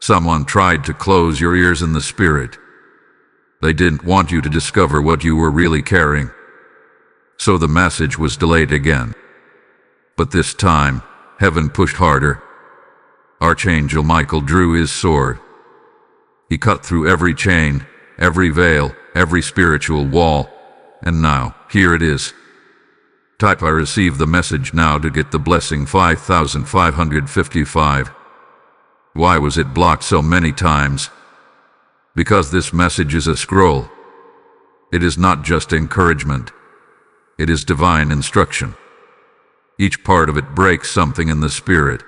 Someone tried to close your ears in the spirit. They didn't want you to discover what you were really carrying. So the message was delayed again. But this time, heaven pushed harder. Archangel Michael drew his sword. He cut through every chain, every veil, every spiritual wall, and now, here it is. Type I receive the message now to get the blessing 5555. Why was it blocked so many times? Because this message is a scroll. It is not just encouragement. It is divine instruction. Each part of it breaks something in the spirit.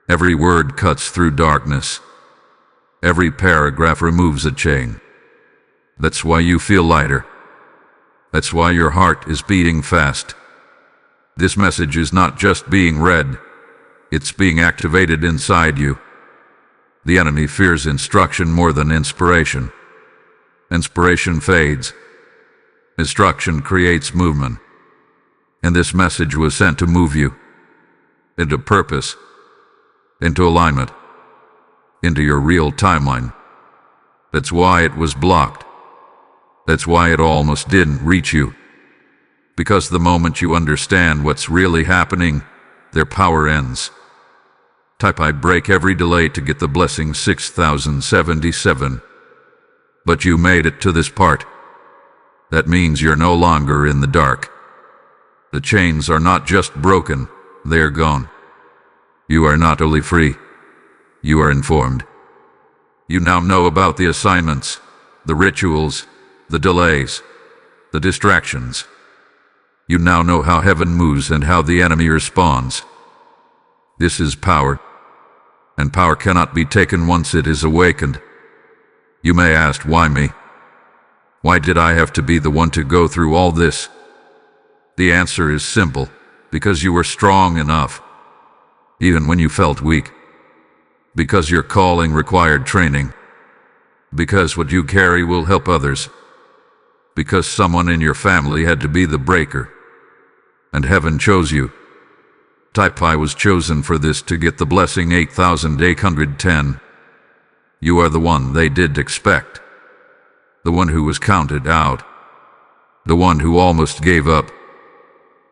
Every word cuts through darkness. Every paragraph removes a chain. That's why you feel lighter. That's why your heart is beating fast. This message is not just being read. It's being activated inside you. The enemy fears instruction more than inspiration. Inspiration fades. Instruction creates movement. And this message was sent to move you into purpose, into alignment, into your real timeline. That's why it was blocked. That's why it almost didn't reach you. Because the moment you understand what's really happening, their power ends. Type I break every delay to get the blessing 6077. But you made it to this part. That means you're no longer in the dark. The chains are not just broken, they are gone. You are not only free, you are informed. You now know about the assignments, the rituals, the delays, the distractions. You now know how heaven moves and how the enemy responds. This is power, and power cannot be taken once it is awakened. You may ask, why me? Why did I have to be the one to go through all this? The answer is simple, because you were strong enough, even when you felt weak. Because your calling required training. Because what you carry will help others. Because someone in your family had to be the breaker. And heaven chose you. Type I was chosen for this to get the blessing 8,810. You are the one they did expect. The one who was counted out. The one who almost gave up.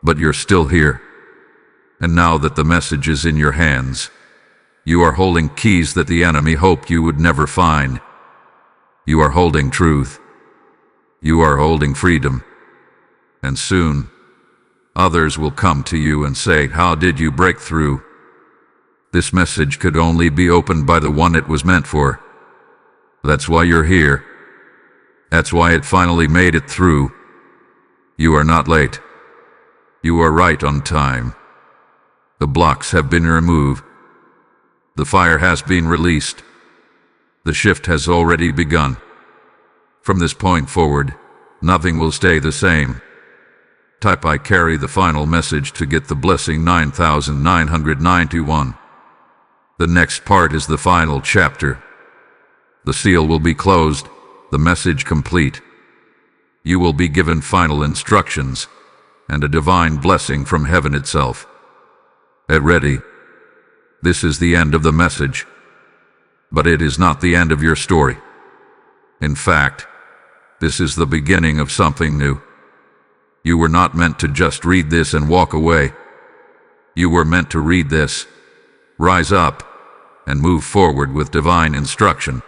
But you're still here. And now that the message is in your hands, you are holding keys that the enemy hoped you would never find. You are holding truth. You are holding freedom. And soon, others will come to you and say, how did you break through? This message could only be opened by the one it was meant for. That's why you're here. That's why it finally made it through. You are not late. You are right on time. The blocks have been removed. The fire has been released. The shift has already begun. From this point forward, nothing will stay the same. Type I carry the final message to get the blessing 9,991. The next part is the final chapter. The seal will be closed, the message complete. You will be given final instructions and a divine blessing from heaven itself. Get ready. This is the end of the message. But it is not the end of your story. In fact, this is the beginning of something new. You were not meant to just read this and walk away. You were meant to read this, rise up, and move forward with divine instruction.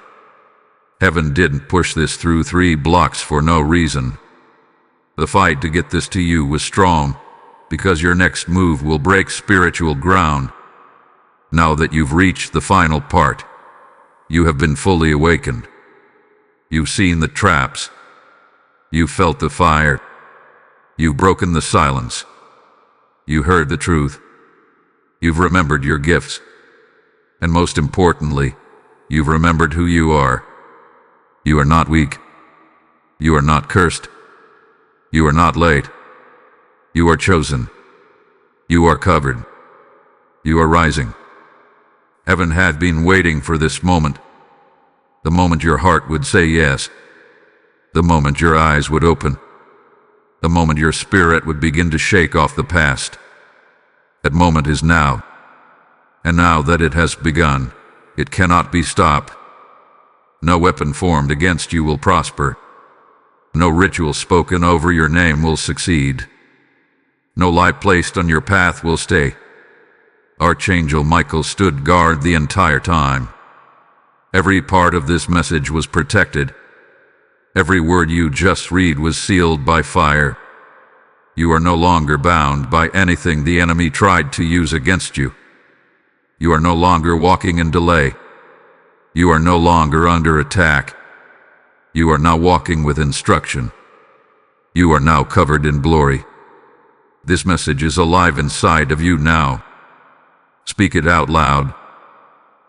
Heaven didn't push this through 3 blocks for no reason. The fight to get this to you was strong, because your next move will break spiritual ground. Now that you've reached the final part, you have been fully awakened. You've seen the traps. You've felt the fire. You've broken the silence. You heard the truth. You've remembered your gifts. And most importantly, you've remembered who you are. You are not weak. You are not cursed. You are not late. You are chosen. You are covered. You are rising. Heaven had been waiting for this moment. The moment your heart would say yes. The moment your eyes would open. The moment your spirit would begin to shake off the past. That moment is now. And now that it has begun, it cannot be stopped. No weapon formed against you will prosper. No ritual spoken over your name will succeed. No light placed on your path will stay. Archangel Michael stood guard the entire time. Every part of this message was protected. Every word you just read was sealed by fire. You are no longer bound by anything the enemy tried to use against you. You are no longer walking in delay. You are no longer under attack. You are now walking with instruction. You are now covered in glory. This message is alive inside of you now. Speak it out loud.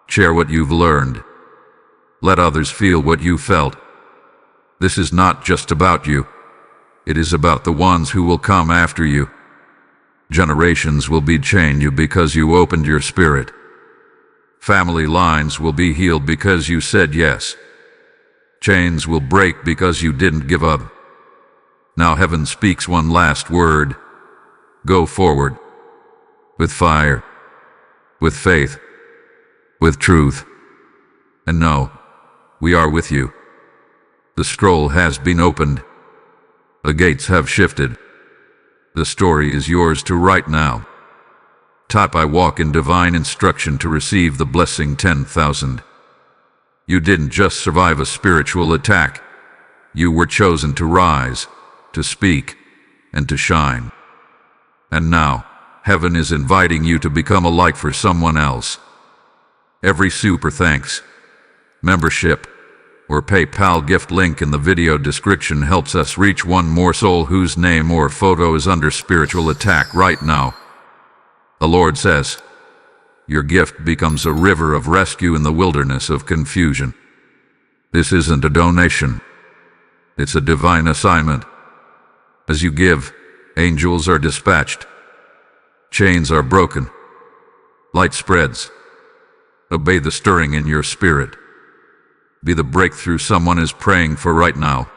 Share what you've learned. Let others feel what you felt. This is not just about you. It is about the ones who will come after you. Generations will be changed because you opened your spirit. Family lines will be healed because you said yes. Chains will break because you didn't give up. Now heaven speaks one last word. Go forward. With fire. With faith. With truth. And know, we are with you. The scroll has been opened. The gates have shifted. The story is yours to write now. Type I walk in divine instruction to receive the blessing 10,000. You didn't just survive a spiritual attack. You were chosen to rise, to speak, and to shine. And now, heaven is inviting you to become a light for someone else. Every super thanks, membership, or PayPal gift link in the video description helps us reach one more soul whose name or photo is under spiritual attack right now. The Lord says, your gift becomes a river of rescue in the wilderness of confusion. This isn't a donation. It's a divine assignment. As you give, angels are dispatched. Chains are broken. Light spreads. Obey the stirring in your spirit. Be the breakthrough someone is praying for right now.